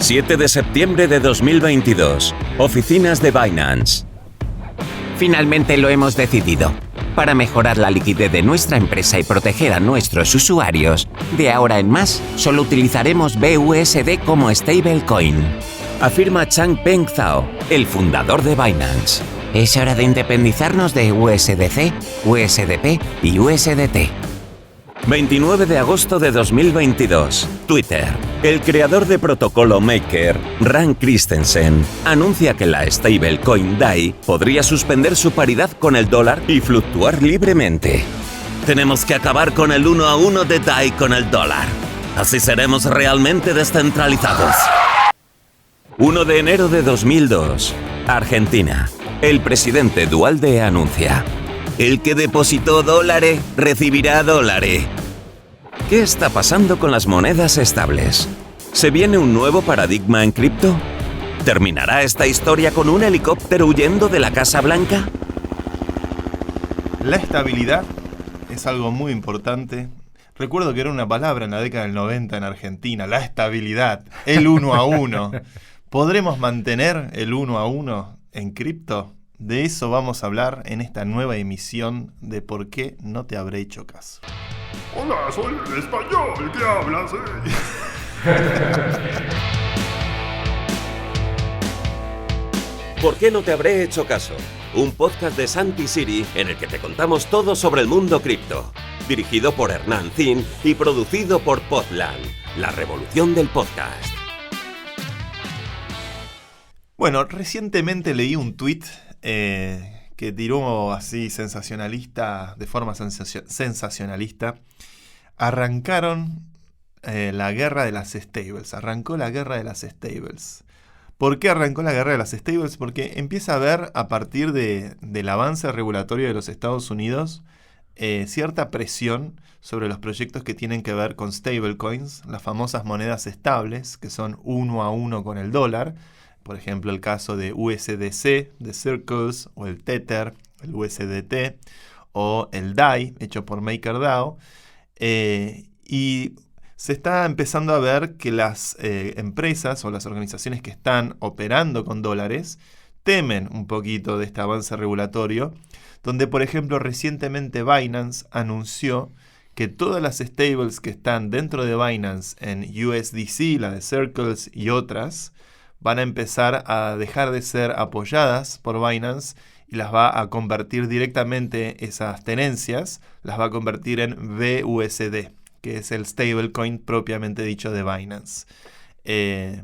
7 de septiembre de 2022. Oficinas de Binance. Finalmente lo hemos decidido. Para mejorar la liquidez de nuestra empresa y proteger a nuestros usuarios, de ahora en más, solo utilizaremos BUSD como stablecoin. Afirma Changpeng Zhao, el fundador de Binance. Es hora de independizarnos de USDC, USDP y USDT. 29 de agosto de 2022. Twitter. El creador de protocolo Maker, Rand Christensen, anuncia que la stablecoin DAI podría suspender su paridad con el dólar y fluctuar libremente. Tenemos que acabar con el 1 a 1 de DAI con el dólar. Así seremos realmente descentralizados. 1 de enero de 2002. Argentina. El presidente Duhalde anuncia: el que depositó dólares recibirá dólares. ¿Qué está pasando con las monedas estables? ¿Se viene un nuevo paradigma en cripto? ¿Terminará esta historia con un helicóptero huyendo de la Casa Blanca? La estabilidad es algo muy importante. Recuerdo que era una palabra en la década del 90 en Argentina, la estabilidad, el 1 a 1. ¿Podremos mantener el 1 a 1 en cripto? De eso vamos a hablar en esta nueva emisión de ¿Por qué no te habré hecho caso? Hola, soy el español que hablas, ¿Por qué no te habré hecho caso? Un podcast de Santi Siri en el que te contamos todo sobre el mundo cripto. Dirigido por Hernán Zin y producido por Podland, la revolución del podcast. Bueno, recientemente leí un tuit que tiró así sensacionalista, de forma sensacionalista. Arrancaron la guerra de las stables. Arrancó la guerra de las stables. ¿Por qué arrancó la guerra de las stables? Porque empieza a haber, a partir del avance regulatorio de los Estados Unidos, cierta presión sobre los proyectos que tienen que ver con stablecoins, las famosas monedas estables, que son 1 a 1 con el dólar. Por ejemplo, el caso de USDC, de Circles, o el Tether, el USDT, o el DAI, hecho por MakerDAO. Y se está empezando a ver que las empresas o las organizaciones que están operando con dólares temen un poquito de este avance regulatorio, donde, por ejemplo, recientemente Binance anunció que todas las stables que están dentro de Binance en USDC, la de Circles y otras, van a empezar a dejar de ser apoyadas por Binance y las va a convertir directamente, esas tenencias, las va a convertir en BUSD, que es el stablecoin propiamente dicho de Binance.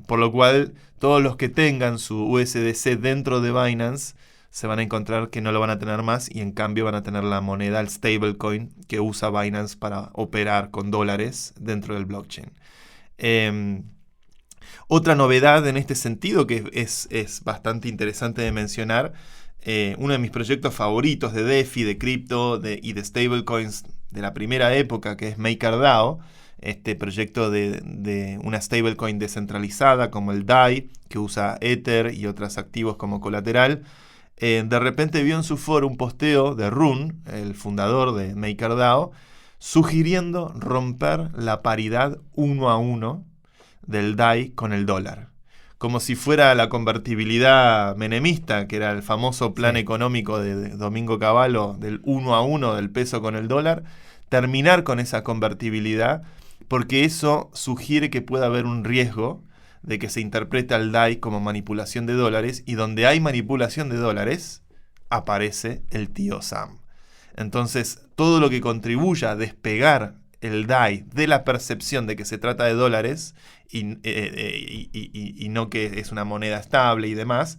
Por lo cual, todos los que tengan su USDC dentro de Binance se van a encontrar que no lo van a tener más y en cambio van a tener la moneda, el stablecoin, que usa Binance para operar con dólares dentro del blockchain. Otra novedad en este sentido que es bastante interesante de mencionar, uno de mis proyectos favoritos de DeFi, de cripto y de stablecoins de la primera época, que es MakerDAO, este proyecto de una stablecoin descentralizada como el DAI, que usa Ether y otros activos como colateral. De repente vio en su foro un posteo de Rune, el fundador de MakerDAO, sugiriendo romper la paridad 1 a 1 del DAI con el dólar. Como si fuera la convertibilidad menemista, que era el famoso plan económico de Domingo Cavallo del 1 a 1 del peso con el dólar, terminar con esa convertibilidad, porque eso sugiere que puede haber un riesgo de que se interprete al DAI como manipulación de dólares, y donde hay manipulación de dólares, aparece el tío Sam. Entonces, todo lo que contribuya a despegar el DAI de la percepción de que se trata de dólares y no que es una moneda estable y demás,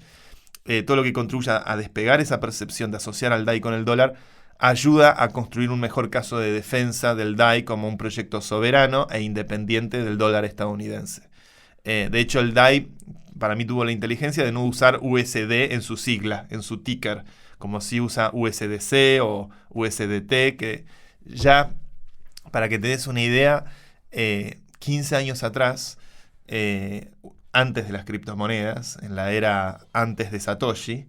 todo lo que contribuya a despegar esa percepción de asociar al DAI con el dólar, ayuda a construir un mejor caso de defensa del DAI como un proyecto soberano e independiente del dólar estadounidense. De hecho, el DAI para mí tuvo la inteligencia de no usar USD en su sigla, en su ticker, como si usa USDC o USDT, que ya, para que te des una idea, 15 años atrás, antes de las criptomonedas, en la era antes de Satoshi,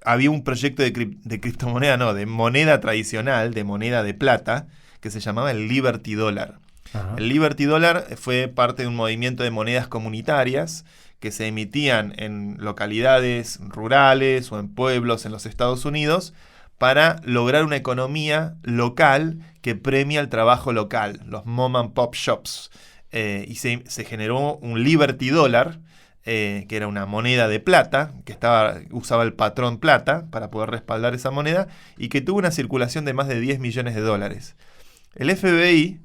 había un proyecto de criptomoneda, no, de moneda tradicional, de moneda de plata, que se llamaba el Liberty Dollar. Ajá. El Liberty Dollar fue parte de un movimiento de monedas comunitarias que se emitían en localidades rurales o en pueblos en los Estados Unidos para lograr una economía local que premia el trabajo local, los mom and pop shops. Y se generó un Liberty Dollar, que era una moneda de plata, que usaba el patrón plata para poder respaldar esa moneda, y que tuvo una circulación de más de 10 millones de dólares. El FBI,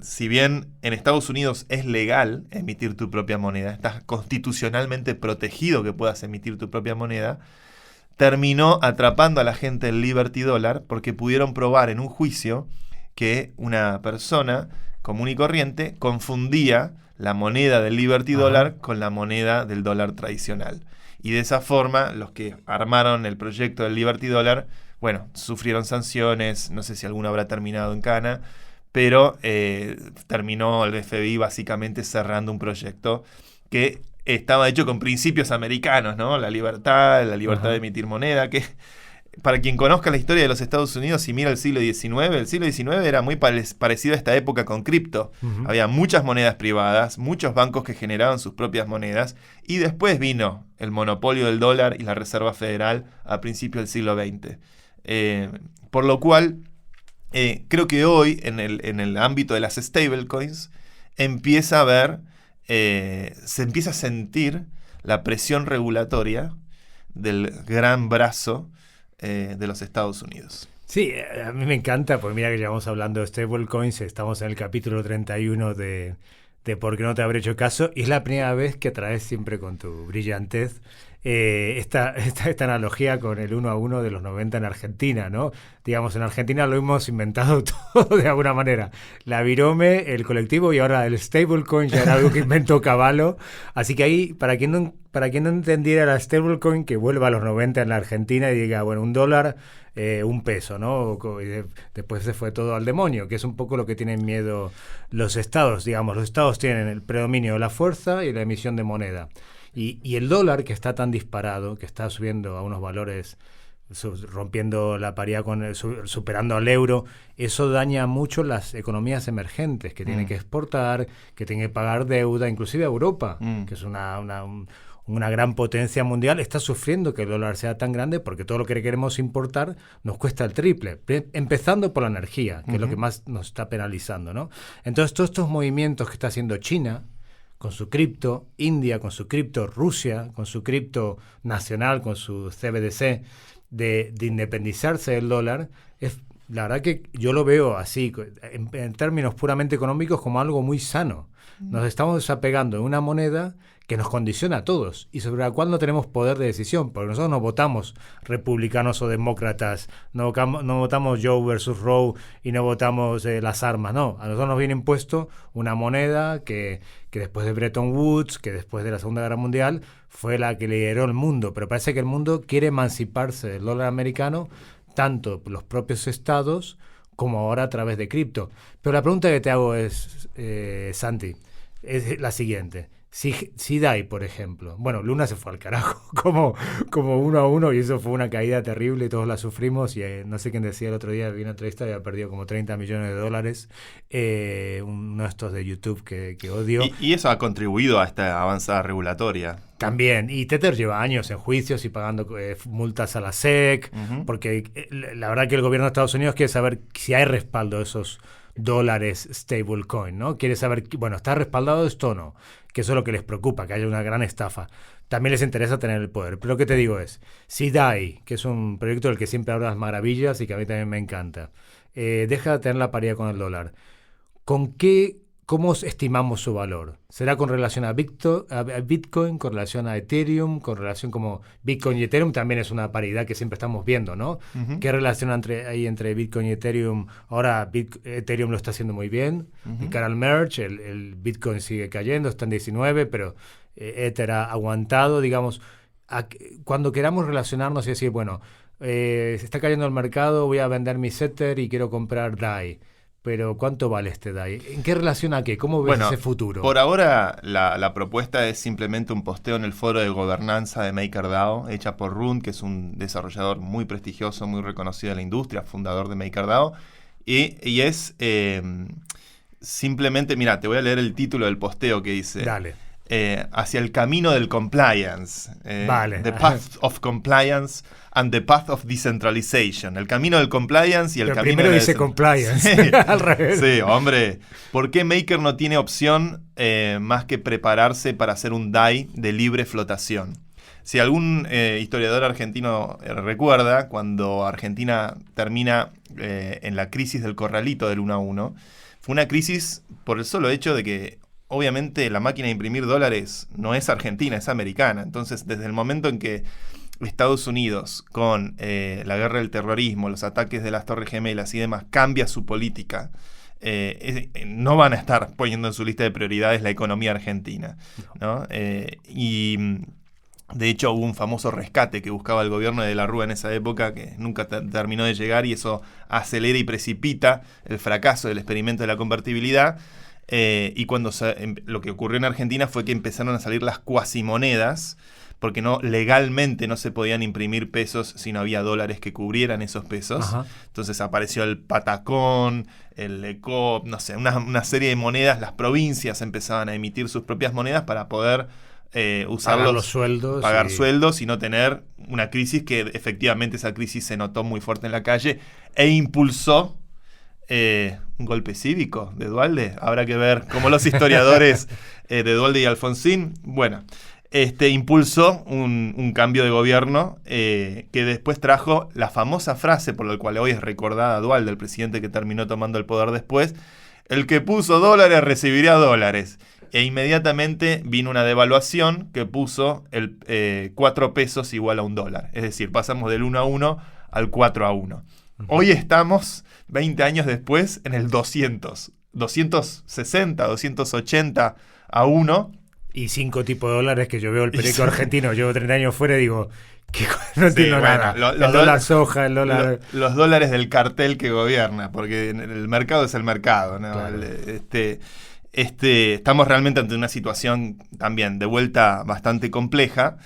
si bien en Estados Unidos es legal emitir tu propia moneda, está constitucionalmente protegido que puedas emitir tu propia moneda, terminó atrapando a la gente del Liberty Dollar porque pudieron probar en un juicio que una persona común y corriente confundía la moneda del Liberty Dollar con la moneda del dólar tradicional. Y de esa forma, los que armaron el proyecto del Liberty Dollar, bueno, sufrieron sanciones, no sé si alguno habrá terminado en cana, pero terminó el FBI básicamente cerrando un proyecto que estaba hecho con principios americanos, ¿no? La libertad de emitir moneda, que para quien conozca la historia de los Estados Unidos y mira el siglo XIX era muy parecido a esta época con cripto. Había muchas monedas privadas, muchos bancos que generaban sus propias monedas, y después vino el monopolio del dólar y la Reserva Federal a principios del siglo XX. Por lo cual, creo que hoy, en el ámbito de las stablecoins, se empieza a sentir la presión regulatoria del gran brazo de los Estados Unidos. Sí, a mí me encanta, porque mira que llevamos hablando de stablecoins, estamos en el capítulo 31 de Por qué no te habré hecho caso, y es la primera vez que traes siempre con tu brillantez esta analogía con el 1 a 1 de los 90 en Argentina, ¿no? Digamos, en Argentina lo hemos inventado todo de alguna manera. La virome, el colectivo y ahora el stablecoin ya era algo que inventó Cavallo. Así que ahí, para quien no entendiera la stablecoin, que vuelva a los 90 en la Argentina y diga, bueno, $1, $1, ¿no? Y después se fue todo al demonio, que es un poco lo que tienen miedo los estados. Digamos, los estados tienen el predominio de la fuerza y la emisión de moneda. Y el dólar, que está tan disparado, que está subiendo a unos valores, rompiendo la paridad, superando al euro, eso daña mucho las economías emergentes, que tienen que exportar, que tienen que pagar deuda, inclusive Europa, que es una gran potencia mundial, está sufriendo que el dólar sea tan grande porque todo lo que queremos importar nos cuesta el triple, empezando por la energía, que es lo que más nos está penalizando, ¿no? Entonces, todos estos movimientos que está haciendo China con su cripto, India con su cripto, Rusia con su cripto nacional, con su CBDC, de independizarse del dólar, la verdad que yo lo veo así, en términos puramente económicos, como algo muy sano. Nos estamos desapegando de una moneda que nos condiciona a todos y sobre la cual no tenemos poder de decisión, porque nosotros no votamos republicanos o demócratas, no votamos Joe versus Roe y no votamos las armas, no. A nosotros nos viene impuesto una moneda que después de Bretton Woods, que después de la Segunda Guerra Mundial, fue la que lideró el mundo, pero parece que el mundo quiere emanciparse del dólar americano, tanto los propios estados como ahora a través de cripto. Pero la pregunta que te hago es, Santi, es la siguiente. Si DAI, por ejemplo, bueno, Luna se fue al carajo como 1 a 1 y eso fue una caída terrible y todos la sufrimos y no sé quién decía el otro día, vi una entrevista y había perdido como $30 millones, uno de estos de YouTube que odio. Y eso ha contribuido a esta avanzada regulatoria. También, y Tether lleva años en juicios y pagando multas a la SEC, porque la verdad que el gobierno de Estados Unidos quiere saber si hay respaldo de esos dólares stablecoin, ¿no? Quiere saber, bueno, ¿está respaldado esto o no? Que eso es lo que les preocupa, que haya una gran estafa. También les interesa tener el poder. Pero lo que te digo es, si DAI, que es un proyecto del que siempre hablas maravillas y que a mí también me encanta, deja de tener la paridad con el dólar, ¿cómo estimamos su valor? ¿Será con relación a Bitcoin, con relación a Ethereum, con relación como Bitcoin y Ethereum? También es una paridad que siempre estamos viendo, ¿no? ¿Qué relación hay entre Bitcoin y Ethereum? Ahora Ethereum lo está haciendo muy bien. De cara al merge, el Bitcoin sigue cayendo, está en 19, pero Ether ha aguantado, digamos. Cuando queramos relacionarnos y decir, bueno, se está cayendo el mercado, voy a vender mi Ether y quiero comprar DAI. Pero ¿cuánto vale este DAI? ¿En qué relación a qué? ¿Cómo ves ese futuro? Por ahora la propuesta es simplemente un posteo en el foro de gobernanza de MakerDAO, hecha por Rund, que es un desarrollador muy prestigioso, muy reconocido en la industria, fundador de MakerDAO. y es simplemente, mira, te voy a leer el título del posteo que dice. Dale. Hacia el camino del compliance. Vale. The path of compliance and the path of decentralization. El camino del compliance y el Pero camino primero de la dice compliance. Sí. Al revés. Sí, hombre. ¿Por qué Maker no tiene opción más que prepararse para hacer un DAI de libre flotación? Si algún historiador argentino recuerda, cuando Argentina termina en la crisis del corralito del 1 a 1, fue una crisis por el solo hecho de que obviamente la máquina de imprimir dólares no es argentina, es americana. Entonces, desde el momento en que Estados Unidos, con la guerra del terrorismo, los ataques de las Torres Gemelas y demás, cambia su política, no van a estar poniendo en su lista de prioridades la economía argentina, ¿no? Y de hecho hubo un famoso rescate que buscaba el gobierno de la Rúa en esa época, que nunca terminó de llegar, y eso acelera y precipita el fracaso del experimento de la convertibilidad. Y cuando lo que ocurrió en Argentina fue que empezaron a salir las cuasimonedas, porque legalmente no se podían imprimir pesos si no había dólares que cubrieran esos pesos. Ajá. Entonces apareció el patacón, el ECOP, no sé, una serie de monedas. Las provincias empezaban a emitir sus propias monedas para poder usarlos, pagar los sueldos. pagar sueldos y no tener una crisis, que efectivamente esa crisis se notó muy fuerte en la calle e impulsó un golpe cívico de Duhalde. Habrá que ver cómo los historiadores de Duhalde y Alfonsín, bueno, impulsó un cambio de gobierno que después trajo la famosa frase por la cual hoy es recordada Duhalde, el presidente que terminó tomando el poder después: el que puso dólares recibirá dólares. E inmediatamente vino una devaluación que puso 4 pesos igual a $1. Es decir, pasamos del 1 a 1 al 4 a 1. Hoy estamos, 20 años después, en el 200, 260, 280 a 1. Y 5 tipos de dólares que yo veo el periódico argentino. Llevo 30 años fuera y digo, no entiendo nada. El dólar soja, el dólar... Los dólares del cartel que gobierna, porque el mercado es el mercado, ¿no? Claro. Estamos realmente ante una situación también de vuelta bastante compleja.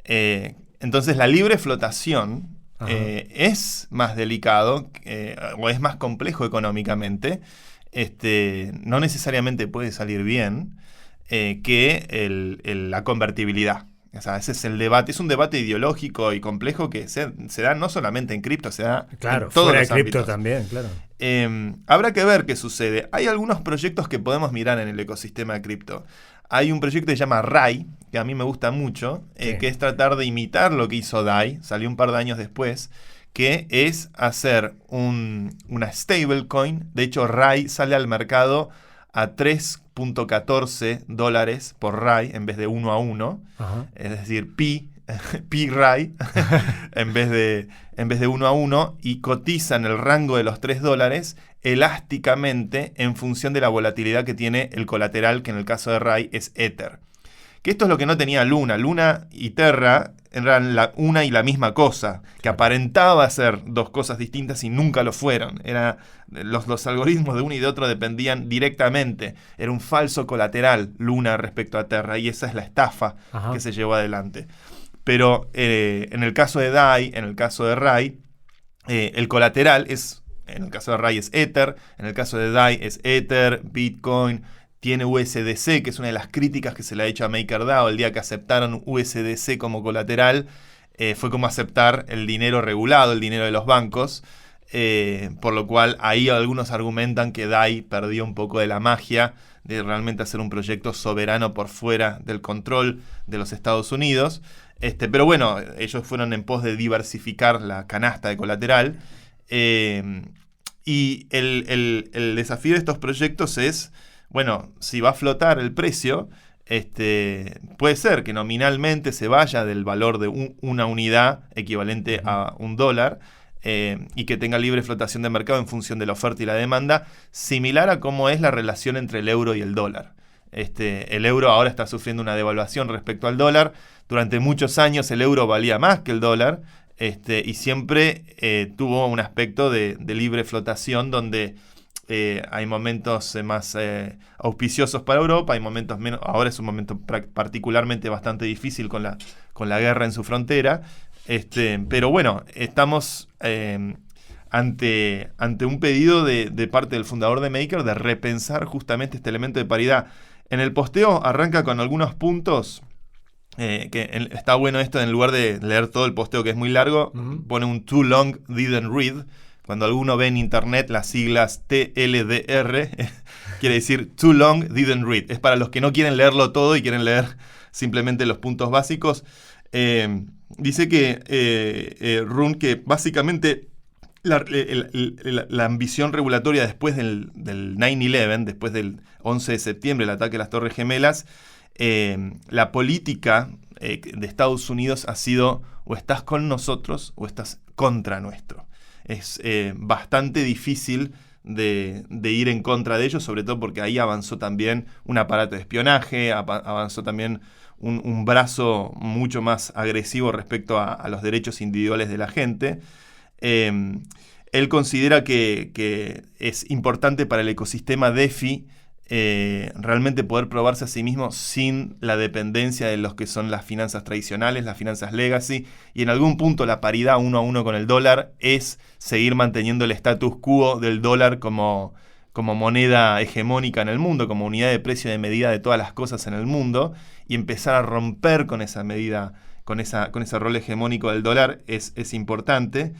Entonces la libre flotación es más delicado o es más complejo económicamente. No necesariamente puede salir bien que la convertibilidad. O sea, ese es el debate. Es un debate ideológico y complejo que se da no solamente en cripto, se da claro, en todos fuera los de cripto ámbitos. también, claro. Habrá que ver qué sucede. Hay algunos proyectos que podemos mirar en el ecosistema de cripto. Hay un proyecto que se llama RAI, que a mí me gusta mucho, Sí. que es tratar de imitar lo que hizo DAI, salió un par de años después, que es hacer una stablecoin. De hecho, RAI sale al mercado a $3.14 por RAI en vez de 1 a 1. Ajá. Es decir, Pi RAI en vez de 1 a 1, y cotiza en el rango de los $3 elásticamente en función de la volatilidad que tiene el colateral, que en el caso de RAI es Ether. Que esto es lo que no tenía Luna. Luna y Terra eran una y la misma cosa, que aparentaba ser dos cosas distintas y nunca lo fueron. Los algoritmos de uno y de otro dependían directamente. Era un falso colateral Luna respecto a Terra, y esa es la estafa Ajá. que se llevó adelante. Pero en el caso de DAI, en el caso de RAI, el colateral en el caso de RAI es Ether, en el caso de DAI es Ether, Bitcoin. Tiene USDC, que es una de las críticas que se le ha hecho a MakerDAO. El día que aceptaron USDC como colateral, fue como aceptar el dinero regulado, el dinero de los bancos. Por lo cual ahí algunos argumentan que DAI perdió un poco de la magia de realmente hacer un proyecto soberano por fuera del control de los Estados Unidos. Pero bueno, ellos fueron en pos de diversificar la canasta de colateral. Y el desafío de estos proyectos es, bueno, si va a flotar el precio, puede ser que nominalmente se vaya del valor de una unidad equivalente a $1, y que tenga libre flotación de mercado en función de la oferta y la demanda, similar a cómo es la relación entre el euro y el dólar. El euro ahora está sufriendo una devaluación respecto al dólar. Durante muchos años el euro valía más que el dólar, y siempre tuvo un aspecto de libre flotación donde hay momentos más auspiciosos para Europa, hay momentos menos. Ahora es un momento particularmente bastante difícil con la guerra en su frontera. Pero bueno, estamos ante un pedido de parte del fundador de Maker de repensar justamente este elemento de paridad. En el posteo arranca con algunos puntos, está bueno esto, en lugar de leer todo el posteo que es muy largo, pone un too long didn't read. Cuando alguno ve en internet las siglas TLDR, quiere decir too long didn't read. Es para los que no quieren leerlo todo y quieren leer simplemente los puntos básicos. Dice que Rune, que básicamente la ambición regulatoria después del 9/11, después del 11 de septiembre, el ataque a las Torres Gemelas, la política de Estados Unidos ha sido o estás con nosotros o estás contra nuestro. Es bastante difícil de ir en contra de ellos, sobre todo porque ahí avanzó también un aparato de espionaje, avanzó también un brazo mucho más agresivo respecto a los derechos individuales de la gente. Él considera que es importante para el ecosistema DeFi realmente poder probarse a sí mismo sin la dependencia de los que son las finanzas tradicionales, las finanzas legacy, y en algún punto la paridad 1 a 1 con el dólar es seguir manteniendo el status quo del dólar como moneda hegemónica en el mundo, como unidad de precio de medida de todas las cosas en el mundo, y empezar a romper con esa medida, con ese rol hegemónico del dólar es importante.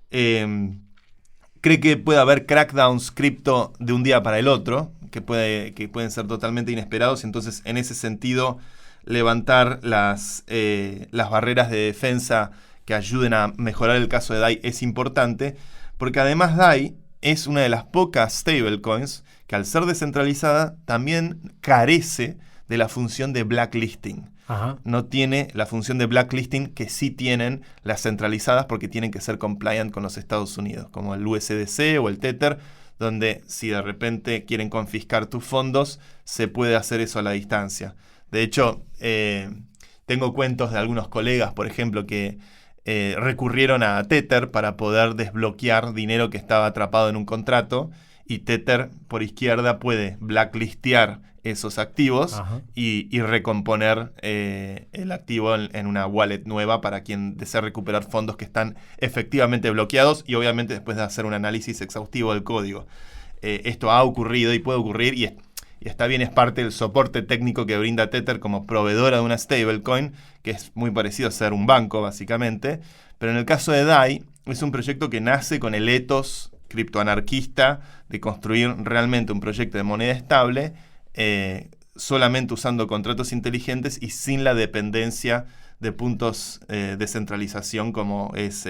Cree que puede haber crackdowns cripto de un día para el otro, que pueden ser totalmente inesperados. Entonces, en ese sentido, levantar las barreras de defensa que ayuden a mejorar el caso de DAI es importante, porque además DAI es una de las pocas stablecoins que, al ser descentralizada, también carece de la función de blacklisting. Ajá. No tiene la función de blacklisting que sí tienen las centralizadas, porque tienen que ser compliant con los Estados Unidos, como el USDC o el Tether, donde si de repente quieren confiscar tus fondos, se puede hacer eso a la distancia. De hecho, tengo cuentos de algunos colegas, por ejemplo, que recurrieron a Tether para poder desbloquear dinero que estaba atrapado en un contrato, y Tether por izquierda puede blacklistear esos activos y recomponer el activo en una wallet nueva para quien desea recuperar fondos que están efectivamente bloqueados, y obviamente después de hacer un análisis exhaustivo del código. Esto ha ocurrido y puede ocurrir, y está bien, es parte del soporte técnico que brinda Tether como proveedora de una stablecoin, que es muy parecido a ser un banco básicamente. Pero en el caso de DAI, es un proyecto que nace con el ethos criptoanarquista de construir realmente un proyecto de moneda estable, solamente usando contratos inteligentes y sin la dependencia de puntos de centralización, como es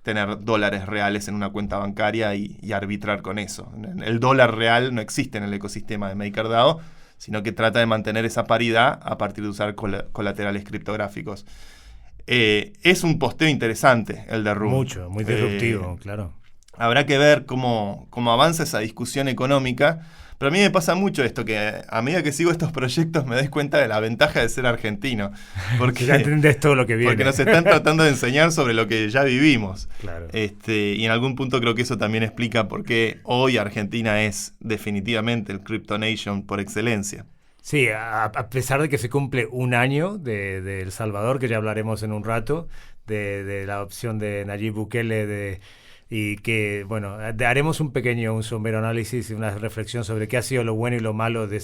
tener dólares reales en una cuenta bancaria y arbitrar con eso. El dólar real no existe en el ecosistema de MakerDAO, sino que trata de mantener esa paridad a partir de usar colaterales criptográficos. Es un posteo interesante el de Rune. Mucho, muy disruptivo, claro. Habrá que ver cómo avanza esa discusión económica. Pero a mí me pasa mucho esto, que a medida que sigo estos proyectos me doy cuenta de la ventaja de ser argentino. Porque ya entendés todo lo que viene. Porque nos están tratando de enseñar sobre lo que ya vivimos. Claro. Y en algún punto creo que eso también explica por qué hoy Argentina es definitivamente el Crypto Nation por excelencia. Sí, a pesar de que se cumple un año de El Salvador, que ya hablaremos en un rato, de la opción de Nayib Bukele y que, bueno, haremos un somero análisis y una reflexión sobre qué ha sido lo bueno y lo malo de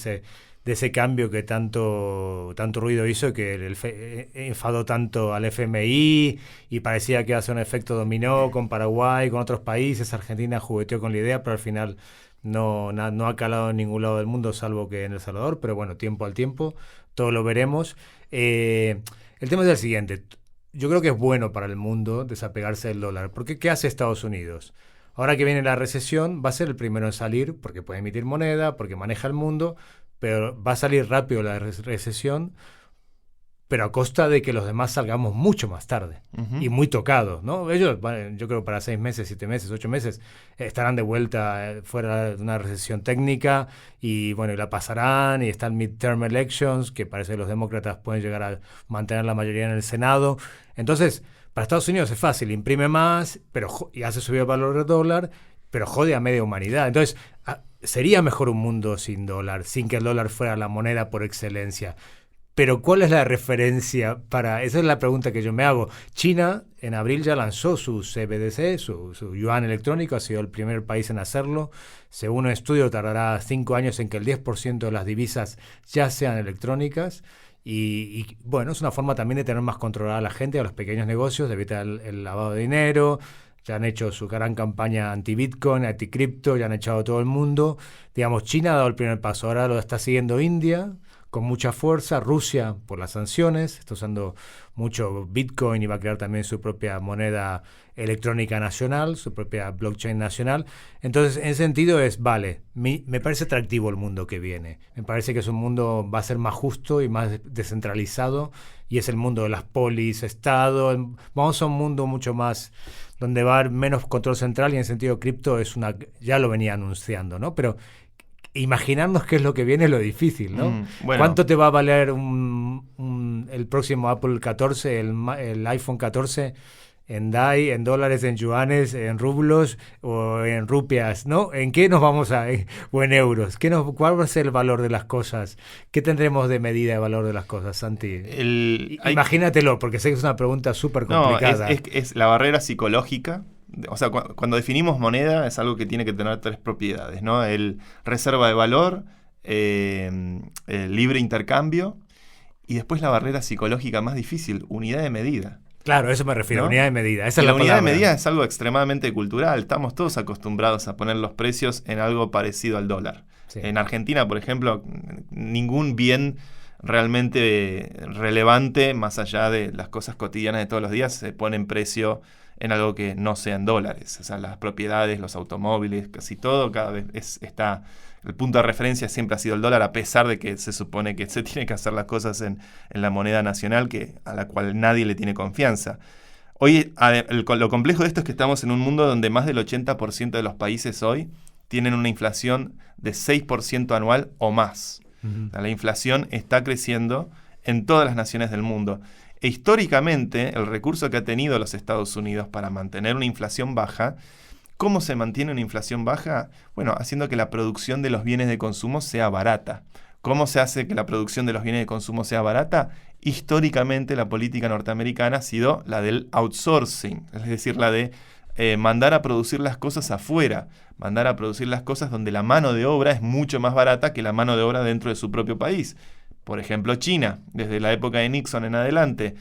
ese cambio que tanto ruido hizo, que enfadó tanto al FMI y parecía que iba a ser un efecto dominó con Paraguay, con otros países. Argentina jugueteó con la idea, pero al final no ha calado en ningún lado del mundo, salvo que en El Salvador. Pero bueno, tiempo al tiempo, todo lo veremos. El tema es el siguiente. Yo creo que es bueno para el mundo desapegarse del dólar. Porque ¿qué hace Estados Unidos? Ahora que viene la recesión, va a ser el primero en salir, porque puede emitir moneda, porque maneja el mundo, pero va a salir rápido la recesión, pero a costa de que los demás salgamos mucho más tarde y muy tocados, ¿no? Ellos, yo creo, para 6 meses, 7 meses, 8 meses, estarán de vuelta fuera de una recesión técnica y, bueno, y la pasarán, y están midterm elections, que parece que los demócratas pueden llegar a mantener la mayoría en el Senado. Entonces, para Estados Unidos es fácil, imprime más y hace subir el valor del dólar, pero jode a media humanidad. Entonces, sería mejor un mundo sin dólar, sin que el dólar fuera la moneda por excelencia. Pero ¿cuál es la referencia para...? Esa es la pregunta que yo me hago. China en abril ya lanzó su CBDC, su yuan electrónico, ha sido el primer país en hacerlo. Según un estudio tardará 5 años en que el 10% de las divisas ya sean electrónicas. Y bueno, es una forma también de tener más controlada a la gente, a los pequeños negocios, de evitar el lavado de dinero. Ya han hecho su gran campaña anti-Bitcoin, anti-cripto, ya han echado a todo el mundo. Digamos, China ha dado el primer paso, ahora lo está siguiendo India con mucha fuerza, Rusia por las sanciones, está usando mucho Bitcoin y va a crear también su propia moneda electrónica nacional, su propia blockchain nacional. Entonces, en ese sentido me parece atractivo el mundo que viene. Me parece que es un mundo, va a ser más justo y más descentralizado, y es el mundo de las polis, Estado. Vamos a un mundo mucho más donde va a haber menos control central, y en sentido cripto ya lo venía anunciando, ¿no? Pero imaginarnos qué es lo que viene es lo difícil, ¿no? Bueno. ¿Cuánto te va a valer el próximo Apple 14, el iPhone 14 en DAI, en dólares, en yuanes, en rublos o en rupias, ¿no? ¿En qué nos vamos o en euros? ¿Cuál va a ser el valor de las cosas? ¿Qué tendremos de medida de valor de las cosas, Santi? Imagínatelo, porque sé que es una pregunta súper complicada. No, es la barrera psicológica. O sea, cuando definimos moneda es algo que tiene que tener 3 propiedades, ¿no? El reserva de valor, el libre intercambio, y después la barrera psicológica más difícil, unidad de medida. Claro, eso me refiero, ¿no? Unidad de medida. Esa es la la unidad palabra. de medida es algo extremadamente cultural. Estamos todos acostumbrados a poner los precios en algo parecido al dólar. Sí. En Argentina, por ejemplo, ningún bien realmente relevante, más allá de las cosas cotidianas de todos los días, se pone en precio en algo que no sean dólares. O sea, las propiedades, los automóviles, casi todo, cada vez está... El punto de referencia siempre ha sido el dólar, a pesar de que se supone que se tiene que hacer las cosas en la moneda nacional, a la cual nadie le tiene confianza. Hoy, lo complejo de esto es que estamos en un mundo donde más del 80% de los países hoy tienen una inflación de 6% anual o más. Uh-huh. O sea, la inflación está creciendo en todas las naciones del mundo. E históricamente, el recurso que ha tenido los Estados Unidos para mantener una inflación baja, ¿cómo se mantiene una inflación baja? Bueno, haciendo que la producción de los bienes de consumo sea barata. ¿Cómo se hace que la producción de los bienes de consumo sea barata? Históricamente la política norteamericana ha sido la del outsourcing, es decir, la de mandar a producir las cosas afuera, mandar a producir las cosas donde la mano de obra es mucho más barata que la mano de obra dentro de su propio país. Por ejemplo, China, desde la época de Nixon en adelante,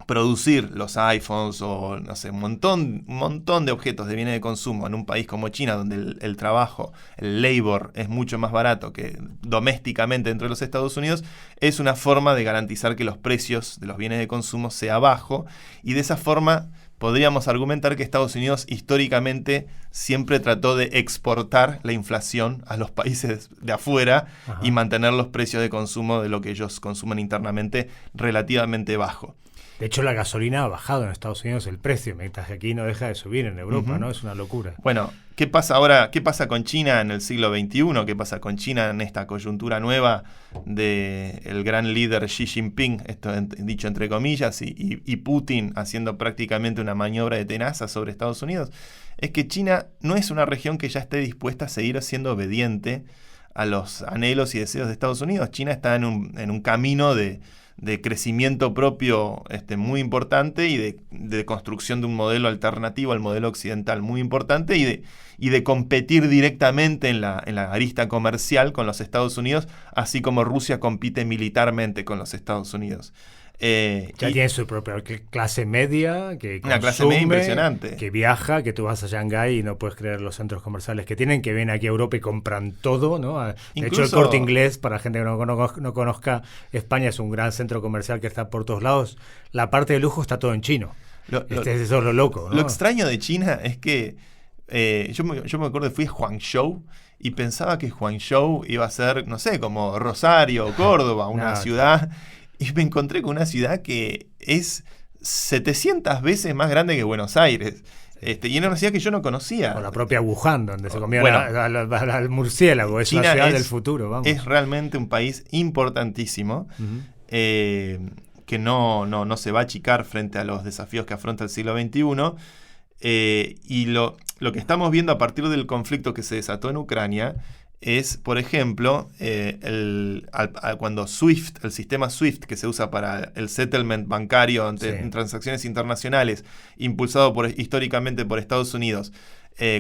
producir los iPhones o, no sé, un montón de objetos de bienes de consumo en un país como China, donde el trabajo, el labor, es mucho más barato que domésticamente dentro de los Estados Unidos, es una forma de garantizar que los precios de los bienes de consumo sea bajo, y de esa forma podríamos argumentar que Estados Unidos históricamente siempre trató de exportar la inflación a los países de afuera. Ajá. Y mantener los precios de consumo de lo que ellos consumen internamente relativamente bajo. De hecho, la gasolina ha bajado en Estados Unidos el precio, mientras que aquí no deja de subir en Europa, uh-huh. ¿no? Es una locura. Bueno, ¿qué pasa ahora? ¿Qué pasa con China en el siglo XXI? ¿Qué pasa con China en esta coyuntura nueva del gran líder Xi Jinping, esto dicho entre comillas, y Putin haciendo prácticamente una maniobra de tenaza sobre Estados Unidos? Es que China no es una región que ya esté dispuesta a seguir siendo obediente a los anhelos y deseos de Estados Unidos. China está en un camino de crecimiento propio muy importante, y de construcción de un modelo alternativo al modelo occidental muy importante, y de competir directamente en la arista comercial con los Estados Unidos, así como Rusia compite militarmente con los Estados Unidos. Ya tiene su propia clase media, que una clase media impresionante, que viaja, que tú vas a Shanghái y no puedes creer los centros comerciales que tienen, que vienen aquí a Europa y compran todo, ¿no? De hecho, el Corte Inglés, para la gente que no conozca, España es un gran centro comercial que está por todos lados. La parte de lujo está todo en chino. Eso es lo loco, ¿no? Lo extraño de China es que yo me acuerdo que fui a Guangzhou y pensaba que Guangzhou iba a ser, no sé, como Rosario o Córdoba, una ciudad... Y me encontré con una ciudad que es 700 veces más grande que Buenos Aires. Y era una ciudad que yo no conocía. O la propia Wuhan, donde se comía al murciélago. Es una ciudad del futuro, vamos. Es realmente un país importantísimo, uh-huh. Que no se va a achicar frente a los desafíos que afronta el siglo XXI. Y lo que estamos viendo a partir del conflicto que se desató en Ucrania es, por ejemplo, cuando SWIFT, el sistema SWIFT que se usa para el settlement bancario en transacciones internacionales, impulsado históricamente por Estados Unidos,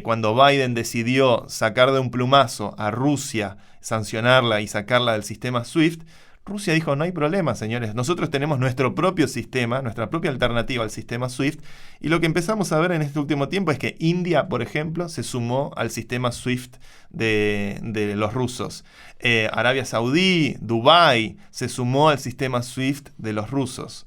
cuando Biden decidió sacar de un plumazo a Rusia, sancionarla y sacarla del sistema SWIFT, Rusia dijo, no hay problema, señores, nosotros tenemos nuestro propio sistema, nuestra propia alternativa al sistema SWIFT, y lo que empezamos a ver en este último tiempo es que India, por ejemplo, se sumó al sistema SWIFT de los rusos. Arabia Saudí, Dubái, se sumó al sistema SWIFT de los rusos.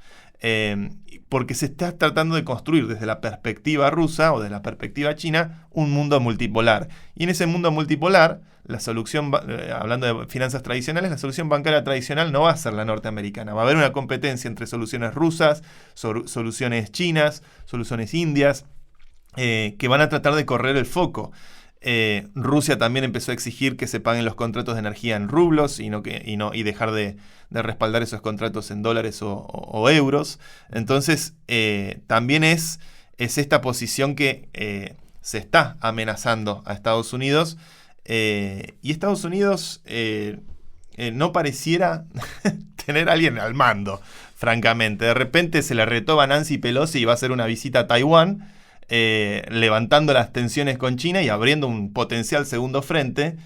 Porque se está tratando de construir desde la perspectiva rusa o desde la perspectiva china un mundo multipolar. Y en ese mundo multipolar, la solución, hablando de finanzas tradicionales, la solución bancaria tradicional no va a ser la norteamericana. Va a haber una competencia entre soluciones rusas, soluciones chinas, soluciones indias, que van a tratar de correr el foco. Rusia también empezó a exigir que se paguen los contratos de energía en rublos y dejar de respaldar esos contratos en dólares o euros. Entonces, también es esta posición que se está amenazando a Estados Unidos. Y Estados Unidos no pareciera tener a alguien al mando, francamente. De repente se le retó a Nancy Pelosi y va a hacer una visita a Taiwán, levantando las tensiones con China y abriendo un potencial segundo frente.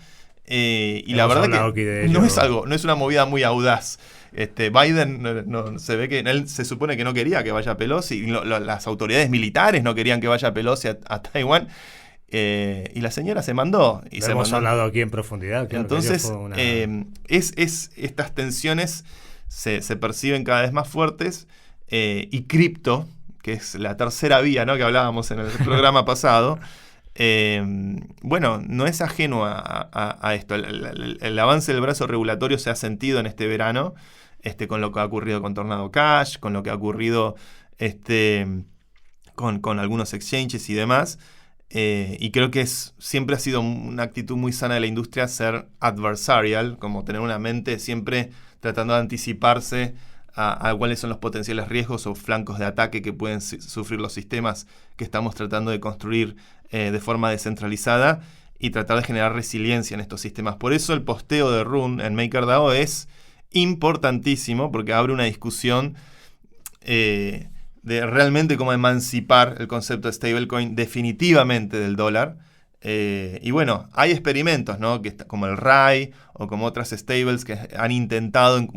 Y la verdad que no es una movida muy audaz. Biden se ve que él se supone que no quería que vaya Pelosi, y las autoridades militares no querían que vaya Pelosi a Taiwán. Y la señora se mandó. Hemos hablado aquí en profundidad. Claro. Entonces, estas tensiones se perciben cada vez más fuertes. Y cripto, que es la tercera vía, ¿no?, que hablábamos en el programa pasado, no es ajeno a esto. El avance del brazo regulatorio se ha sentido en este verano, con lo que ha ocurrido con Tornado Cash, con lo que ha ocurrido con algunos exchanges y demás. Y creo que siempre ha sido una actitud muy sana de la industria ser adversarial, como tener una mente siempre tratando de anticiparse a cuáles son los potenciales riesgos o flancos de ataque que pueden sufrir los sistemas que estamos tratando de construir de forma descentralizada, y tratar de generar resiliencia en estos sistemas. Por eso el posteo de Rune en MakerDAO es importantísimo, porque abre una discusión de realmente cómo emancipar el concepto de stablecoin definitivamente del dólar. Y bueno, hay experimentos, ¿no?, como el RAI o como otras stables que han intentado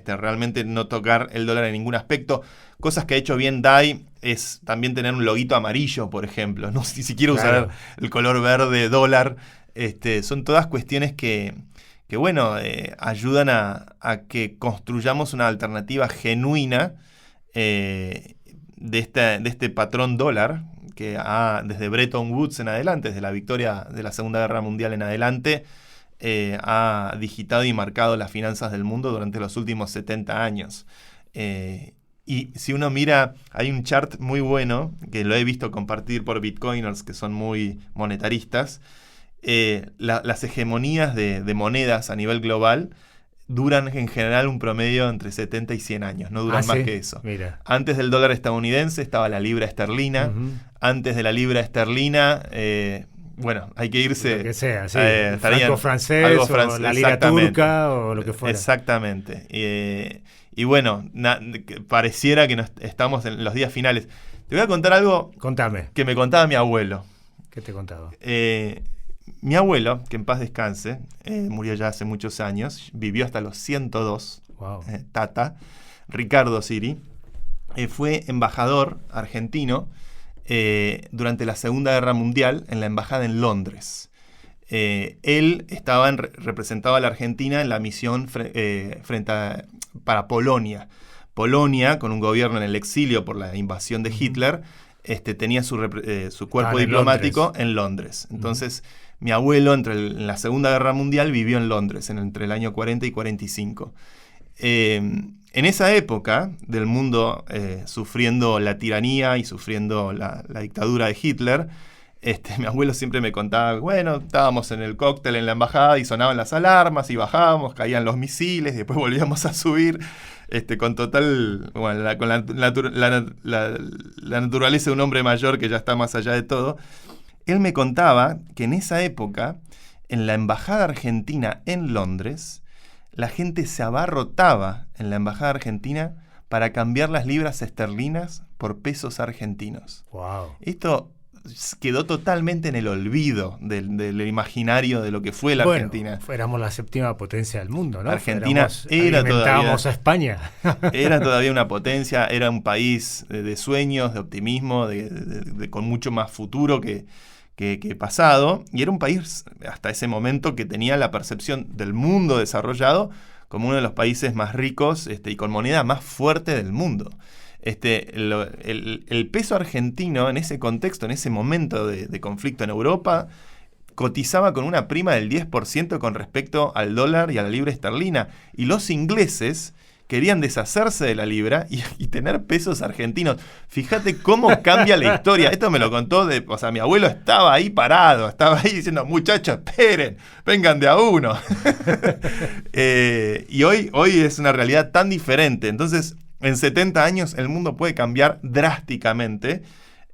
realmente no tocar el dólar en ningún aspecto. Cosas que ha hecho bien DAI es también tener un loguito amarillo, por ejemplo. No si siquiera usar el color verde dólar. Son todas cuestiones que ayudan a que construyamos una alternativa genuina de este patrón dólar, que desde Bretton Woods en adelante, desde la victoria de la Segunda Guerra Mundial en adelante, ha digitado y marcado las finanzas del mundo durante los últimos 70 años. Y si uno mira, hay un chart muy bueno, que lo he visto compartir por bitcoiners que son muy monetaristas. Las hegemonías de monedas a nivel global duran en general un promedio entre 70 y 100 años, no duran más que eso. Mira. Antes del dólar estadounidense estaba la libra esterlina. Antes de la libra esterlina, hay que irse... Lo que sea, sí. Franco francés, o la lira turca, o lo que fuera. Exactamente. Pareciera que estamos en los días finales. Te voy a contar algo. Contame. Que me contaba mi abuelo. ¿Qué te contaba? Mi abuelo, que en paz descanse, murió ya hace muchos años, vivió hasta los 102, wow. Tata, Ricardo Siri, fue embajador argentino durante la Segunda Guerra Mundial en la embajada en Londres. Él representaba a la Argentina en la misión para Polonia. Polonia, con un gobierno en el exilio por la invasión de Hitler, tenía su cuerpo diplomático en Londres. Entonces, mi abuelo, en la Segunda Guerra Mundial, vivió en Londres entre el año 40 y 45. En esa época del mundo, sufriendo la tiranía y sufriendo la dictadura de Hitler, mi abuelo siempre me contaba, estábamos en el cóctel en la embajada y sonaban las alarmas y bajábamos, caían los misiles y después volvíamos a subir con total, con la naturaleza de un hombre mayor que ya está más allá de todo. Él me contaba que en esa época en la embajada argentina en Londres, la gente se abarrotaba en la embajada argentina para cambiar las libras esterlinas por pesos argentinos. Wow. Esto quedó totalmente en el olvido del imaginario de lo que fue la Argentina. Éramos la séptima potencia del mundo, ¿no? Argentina alimentábamos a España. Era todavía una potencia, era un país de sueños, de optimismo, con mucho más futuro que pasado, y era un país hasta ese momento que tenía la percepción del mundo desarrollado como uno de los países más ricos y con moneda más fuerte del mundo. El peso argentino en ese contexto, en ese momento de conflicto en Europa, cotizaba con una prima del 10% con respecto al dólar y a la libra esterlina. Y los ingleses querían deshacerse de la libra y tener pesos argentinos. Fíjate cómo cambia la historia. Esto me lo contó, mi abuelo estaba ahí parado, estaba ahí diciendo, muchachos, esperen, vengan de a uno. Y hoy es una realidad tan diferente. Entonces, en 70 años el mundo puede cambiar drásticamente,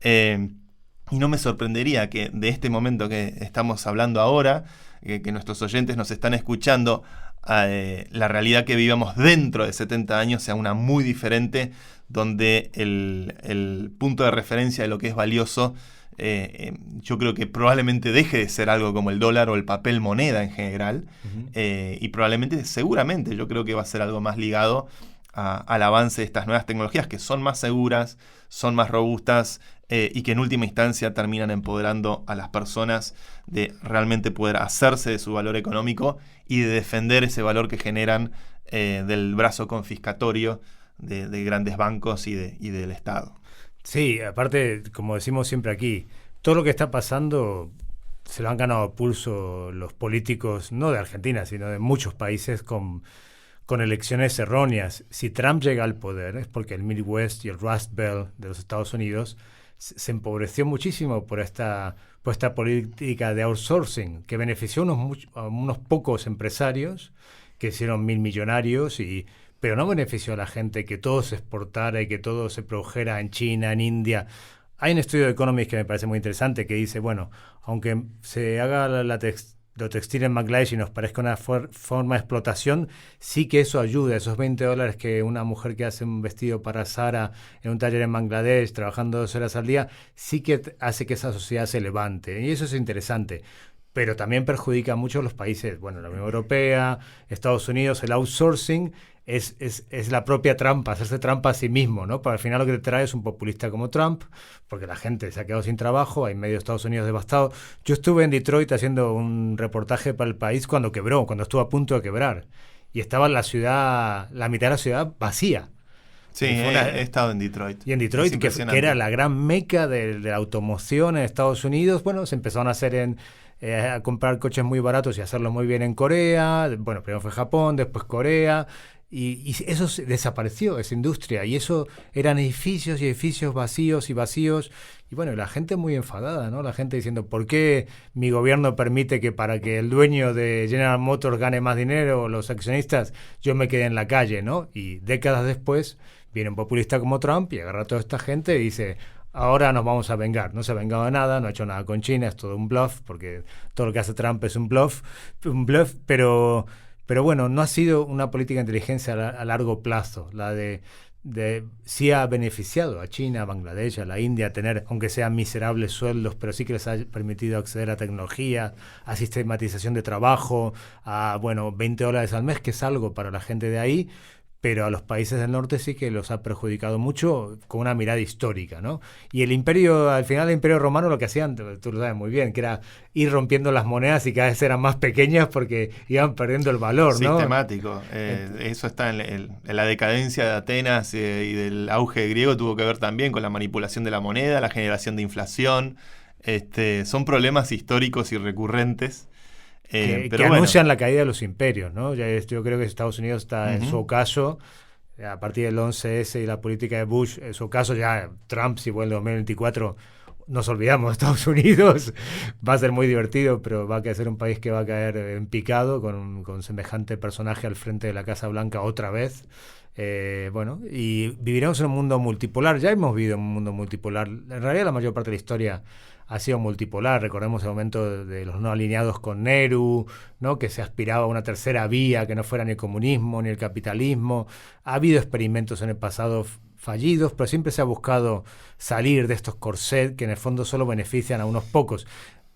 y no me sorprendería que de este momento que estamos hablando ahora, que nuestros oyentes nos están escuchando, la realidad que vivamos dentro de 70 años sea una muy diferente, donde el punto de referencia de lo que es valioso, yo creo que probablemente deje de ser algo como el dólar o el papel moneda en general, y seguramente yo creo que va a ser algo más ligado al avance de estas nuevas tecnologías que son más seguras, son más robustas, y que en última instancia terminan empoderando a las personas de realmente poder hacerse de su valor económico y de defender ese valor que generan del brazo confiscatorio de grandes bancos y del Estado. Sí, aparte, como decimos siempre aquí, todo lo que está pasando se lo han ganado a pulso los políticos, no de Argentina, sino de muchos países con elecciones erróneas. Si Trump llega al poder es porque el Midwest y el Rust Belt de los Estados Unidos se empobreció muchísimo por esta política de outsourcing que benefició a unos pocos empresarios que hicieron 1.000 millonarios, pero no benefició a la gente, que todo se exportara y que todo se produjera en China, en India. Hay un estudio de Economist que me parece muy interesante que dice, bueno, aunque se haga lo textil en Bangladesh y nos parezca una forma de explotación, sí que eso ayuda. Esos $20 que una mujer que hace un vestido para Zara en un taller en Bangladesh, trabajando 2 horas al día, sí que hace que esa sociedad se levante. Y eso es interesante. Pero también perjudica mucho a los países, bueno, la Unión Europea, Estados Unidos. El outsourcing es la propia trampa, hacerse trampa a sí mismo, ¿no? Pero al final lo que te trae es un populista como Trump, porque la gente se ha quedado sin trabajo, hay medio Estados Unidos devastado. Yo estuve en Detroit haciendo un reportaje para el país cuando quebró, cuando estuvo a punto de quebrar. Y estaba la mitad de la ciudad vacía. Sí, he estado en Detroit. Y en Detroit, que era la gran meca de la automoción en Estados Unidos, bueno, se empezaron a hacer a comprar coches muy baratos y hacerlo muy bien en Corea. Bueno, primero fue Japón, después Corea. Y eso desapareció, esa industria, y eso eran edificios y edificios vacíos. Y bueno, la gente muy enfadada, ¿no? La gente diciendo, ¿por qué mi gobierno permite que para que el dueño de General Motors gane más dinero, los accionistas, yo me quede en la calle, ¿no? Y décadas después viene un populista como Trump y agarra a toda esta gente y dice, ahora nos vamos a vengar. No se ha vengado de nada, no ha hecho nada con China, es todo un bluff, porque todo lo que hace Trump es un bluff, pero bueno, no ha sido una política de inteligencia a largo plazo. La de sí ha beneficiado a China, a Bangladesh, a la India, tener, aunque sean miserables sueldos, pero sí que les ha permitido acceder a tecnología, a sistematización de trabajo, a, bueno, $20 al mes, que es algo para la gente de ahí, pero a los países del norte sí que los ha perjudicado mucho con una mirada histórica, ¿no? Y el imperio, al final el imperio romano lo que hacían, tú lo sabes muy bien, que era ir rompiendo las monedas y cada vez eran más pequeñas porque iban perdiendo el valor, ¿no? Sistemático. Eso está en la decadencia de Atenas y del auge griego, tuvo que ver también con la manipulación de la moneda, la generación de inflación. Son problemas históricos y recurrentes. Que anuncian la caída de los imperios, ¿no? Yo creo que Estados Unidos está en su ocaso, a partir del 11S y la política de Bush, en su ocaso ya Trump, si vuelve en 2024, nos olvidamos de Estados Unidos, va a ser muy divertido, pero va a ser un país que va a caer en picado con semejante personaje al frente de la Casa Blanca otra vez. Bueno, y viviremos en un mundo multipolar. Ya hemos vivido en un mundo multipolar. En realidad la mayor parte de la historia ha sido multipolar. Recordemos el momento de los no alineados con Nehru, ¿no? Que se aspiraba a una tercera vía que no fuera ni el comunismo ni el capitalismo. Ha habido experimentos en el pasado fallidos, pero siempre se ha buscado salir de estos corsets que en el fondo solo benefician a unos pocos.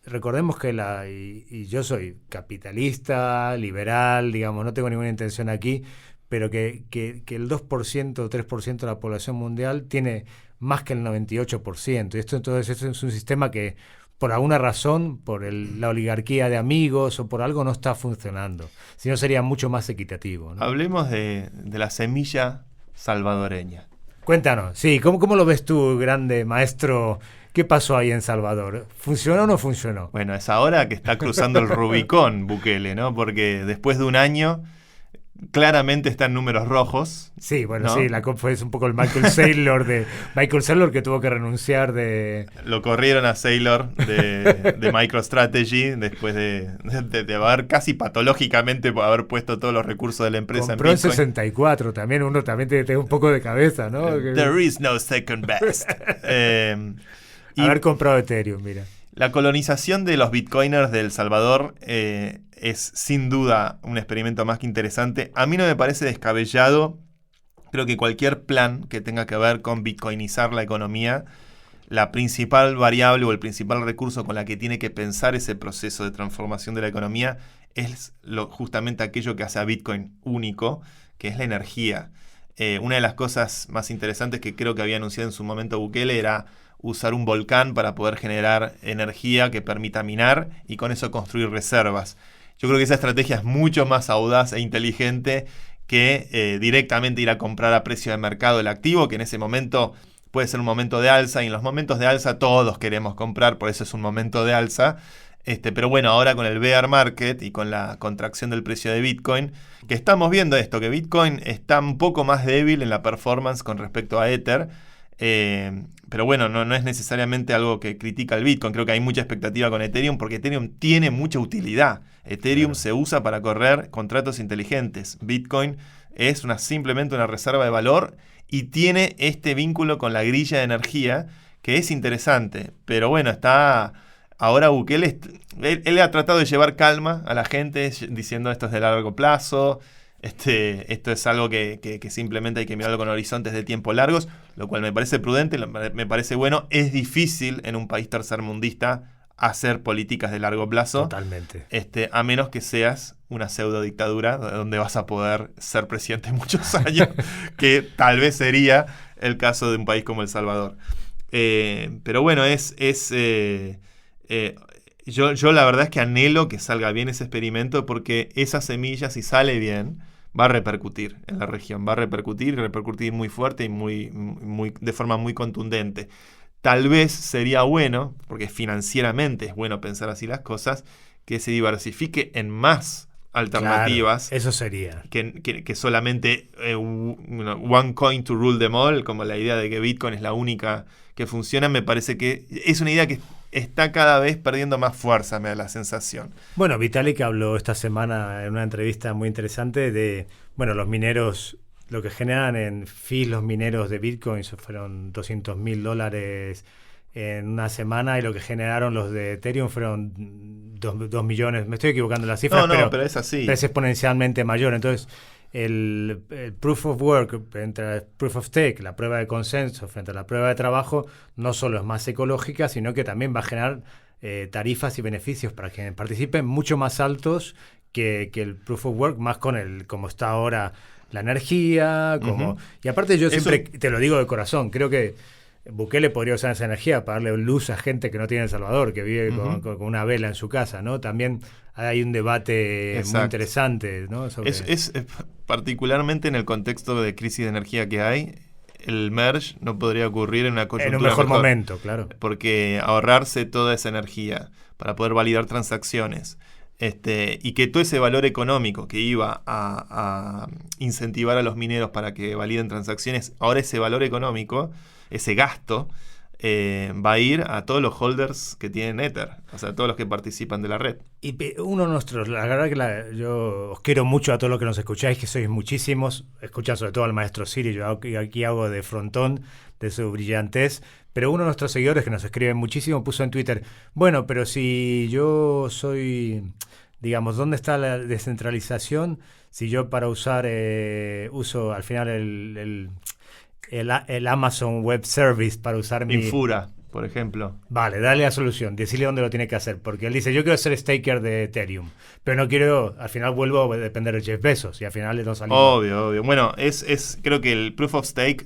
Recordemos que y yo soy capitalista, liberal, digamos, no tengo ninguna intención aquí, pero que el 2% o 3% de la población mundial tiene más que el 98%. Y esto entonces es un sistema que por alguna razón, por la oligarquía de amigos o por algo no está funcionando. Si no sería mucho más equitativo, ¿no? Hablemos de la semilla salvadoreña. Cuéntanos, sí, ¿cómo lo ves tú, grande maestro? ¿Qué pasó ahí en Salvador? ¿Funcionó o no funcionó? Bueno, es ahora que está cruzando el Rubicón Bukele, ¿no? Porque después de un año, claramente está en números rojos. Sí, bueno, ¿no? sí, la COP fue un poco el Michael Saylor que tuvo que renunciar de... Lo corrieron a Saylor de MicroStrategy después de haber casi patológicamente haber puesto todos los recursos de la empresa compró en Bitcoin. 64 también, uno también tiene un poco de cabeza, ¿no? There is no second best. Haber comprado Ethereum, mira. La colonización de los bitcoiners de El Salvador es sin duda un experimento más que interesante. A mí no me parece descabellado. Creo que cualquier plan que tenga que ver con bitcoinizar la economía, la principal variable o el principal recurso con la que tiene que pensar ese proceso de transformación de la economía es justamente aquello que hace a Bitcoin único, que es la energía. Una de las cosas más interesantes que creo que había anunciado en su momento Bukele era usar un volcán para poder generar energía que permita minar y con eso construir reservas. Yo creo que esa estrategia es mucho más audaz e inteligente que directamente ir a comprar a precio de mercado el activo, que en ese momento puede ser un momento de alza, y en los momentos de alza todos queremos comprar, por eso es un momento de alza. Pero bueno, ahora con el bear market y con la contracción del precio de Bitcoin, que estamos viendo esto, que Bitcoin está un poco más débil en la performance con respecto a Ether, pero bueno, no es necesariamente algo que critica el Bitcoin. Creo que hay mucha expectativa con Ethereum porque Ethereum tiene mucha utilidad. Ethereum se usa para correr contratos inteligentes. Bitcoin es simplemente una reserva de valor y tiene este vínculo con la grilla de energía que es interesante. Pero bueno, ahora Bukele, él ha tratado de llevar calma a la gente diciendo esto es de largo plazo. Esto es algo que simplemente hay que mirarlo con horizontes de tiempo largos, lo cual me parece prudente, me parece bueno. Es difícil en un país tercermundista hacer políticas de largo plazo. Totalmente. A menos que seas una pseudo dictadura donde vas a poder ser presidente muchos años, que tal vez sería el caso de un país como El Salvador. Pero bueno, yo la verdad es que anhelo que salga bien ese experimento porque esa semilla, si sale bien, va a repercutir en la región, va a repercutir muy fuerte y de forma muy contundente. Tal vez sería bueno, porque financieramente es bueno pensar así las cosas, que se diversifique en más alternativas. Claro, eso sería. Que solamente one coin to rule them all, como la idea de que Bitcoin es la única que funciona, me parece que es una idea que está cada vez perdiendo más fuerza, me da la sensación. Bueno, Vitalik habló esta semana en una entrevista muy interesante de, los mineros, lo que generan en fees los mineros de Bitcoin fueron $200,000 en una semana y lo que generaron los de Ethereum fueron 2 millones. Me estoy equivocando en las cifras, pero es así. Pero es exponencialmente mayor. Entonces, el proof of work entre el proof of stake, la prueba de consenso frente a la prueba de trabajo, no solo es más ecológica, sino que también va a generar tarifas y beneficios para quienes participen mucho más altos que el proof of work, más con como está ahora la energía. Y aparte yo siempre te lo digo de corazón, creo que Bukele podría usar esa energía para darle luz a gente que no tiene El Salvador, que vive con una vela en su casa, ¿no? También hay un debate muy interesante, ¿no? Es particularmente en el contexto de crisis de energía que hay, el merge no podría ocurrir en una coyuntura en un mejor momento, claro. Porque ahorrarse toda esa energía para poder validar transacciones y que todo ese valor económico que iba a incentivar a los mineros para que validen transacciones, ahora ese valor económico, ese gasto, va a ir a todos los holders que tienen Ether, o sea, a todos los que participan de la red. Y uno de nuestros, la verdad que yo os quiero mucho a todos los que nos escucháis, que sois muchísimos, escuchan sobre todo al maestro Siri, yo aquí hago de frontón de su brillantez, pero uno de nuestros seguidores que nos escribe muchísimo puso en Twitter, bueno, pero si yo soy, digamos, ¿dónde está la descentralización? Si yo para usar, uso al final el Amazon Web Service para usar mi... Infura, por ejemplo. Vale, dale la solución, decirle dónde lo tiene que hacer, porque él dice, yo quiero ser staker de Ethereum, pero no quiero, al final vuelvo a depender de Jeff Bezos, y al final le nos salimos. Obvio. Bueno, creo que el Proof of Stake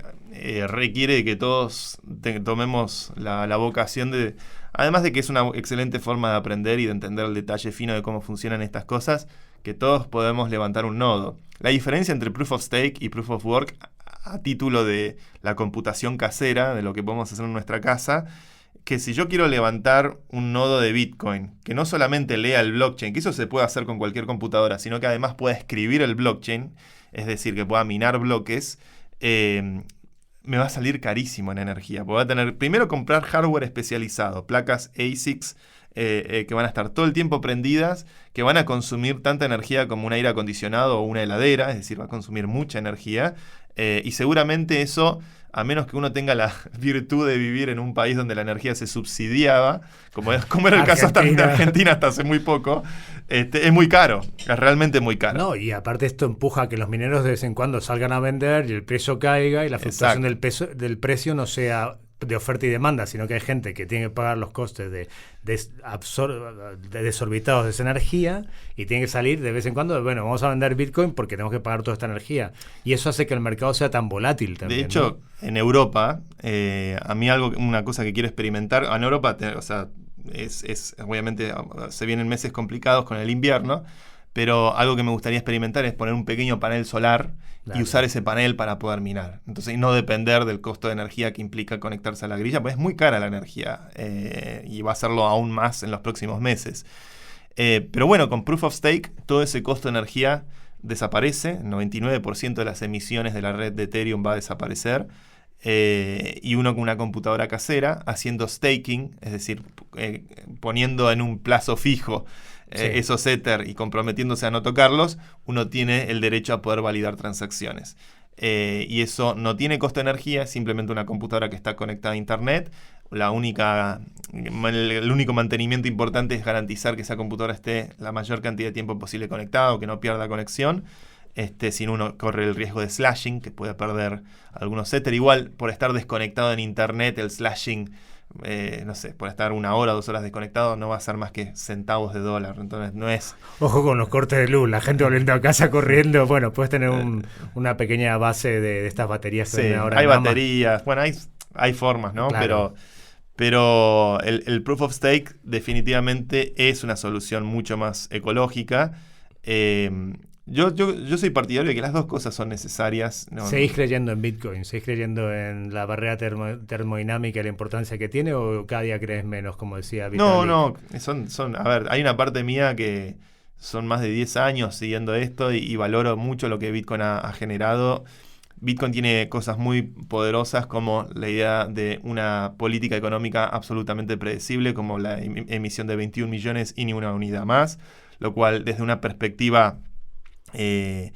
requiere que todos tomemos la vocación de... Además de que es una excelente forma de aprender y de entender el detalle fino de cómo funcionan estas cosas, que todos podemos levantar un nodo. La diferencia entre Proof of Stake y Proof of Work, a título de la computación casera, de lo que podemos hacer en nuestra casa, que si yo quiero levantar un nodo de Bitcoin, que no solamente lea el blockchain, que eso se puede hacer con cualquier computadora, sino que además pueda escribir el blockchain, es decir, que pueda minar bloques, me va a salir carísimo en energía. Voy a tener primero comprar hardware especializado, placas ASICs, que van a estar todo el tiempo prendidas, que van a consumir tanta energía como un aire acondicionado o una heladera, es decir, va a consumir mucha energía, y seguramente eso, a menos que uno tenga la virtud de vivir en un país donde la energía se subsidiaba, como era el caso de Argentina hasta hace muy poco, es muy caro, es realmente muy caro. No, y aparte esto empuja a que los mineros de vez en cuando salgan a vender y el precio caiga y la fluctuación del precio no sea de oferta y demanda, sino que hay gente que tiene que pagar los costes de desorbitados de esa energía y tiene que salir de vez en cuando, bueno, vamos a vender Bitcoin porque tenemos que pagar toda esta energía. Y eso hace que el mercado sea tan volátil también. De hecho, ¿no? En Europa, a mí una cosa que quiero experimentar, en Europa, obviamente se vienen meses complicados con el invierno, pero algo que me gustaría experimentar es poner un pequeño panel solar y usar ese panel para poder minar. Entonces, y no depender del costo de energía que implica conectarse a la grilla, pues es muy cara la energía y va a serlo aún más en los próximos meses. Pero bueno, con Proof of Stake, todo ese costo de energía desaparece, el 99% de las emisiones de la red de Ethereum va a desaparecer, y uno con una computadora casera haciendo staking, es decir, poniendo en un plazo fijo esos Ether y comprometiéndose a no tocarlos, uno tiene el derecho a poder validar transacciones. Y eso no tiene costo de energía, es simplemente una computadora que está conectada a Internet. El único mantenimiento importante es garantizar que esa computadora esté la mayor cantidad de tiempo posible conectada o que no pierda conexión. Si uno corre el riesgo de slashing, que puede perder algunos Ether. Igual, por estar desconectado en Internet, el slashing, por estar 1 hora, 2 horas desconectado, no va a ser más que centavos de dólar. Entonces, no es... Ojo con los cortes de luz, la gente volviendo a casa corriendo. Bueno, puedes tener una pequeña base de estas baterías. Sí, hay baterías. Bueno, hay formas, ¿no? Claro. Pero el Proof of Stake definitivamente es una solución mucho más ecológica. Yo soy partidario de que las dos cosas son necesarias. ¿Seguís creyendo en Bitcoin? ¿Seguís creyendo en la barrera termodinámica y la importancia que tiene? ¿O cada día crees menos, como decía Vitalik? No. A ver, hay una parte mía que son más de 10 años siguiendo esto y valoro mucho lo que Bitcoin ha generado. Bitcoin tiene cosas muy poderosas como la idea de una política económica absolutamente predecible, como la emisión de 21 millones y ni una unidad más, lo cual desde una perspectiva del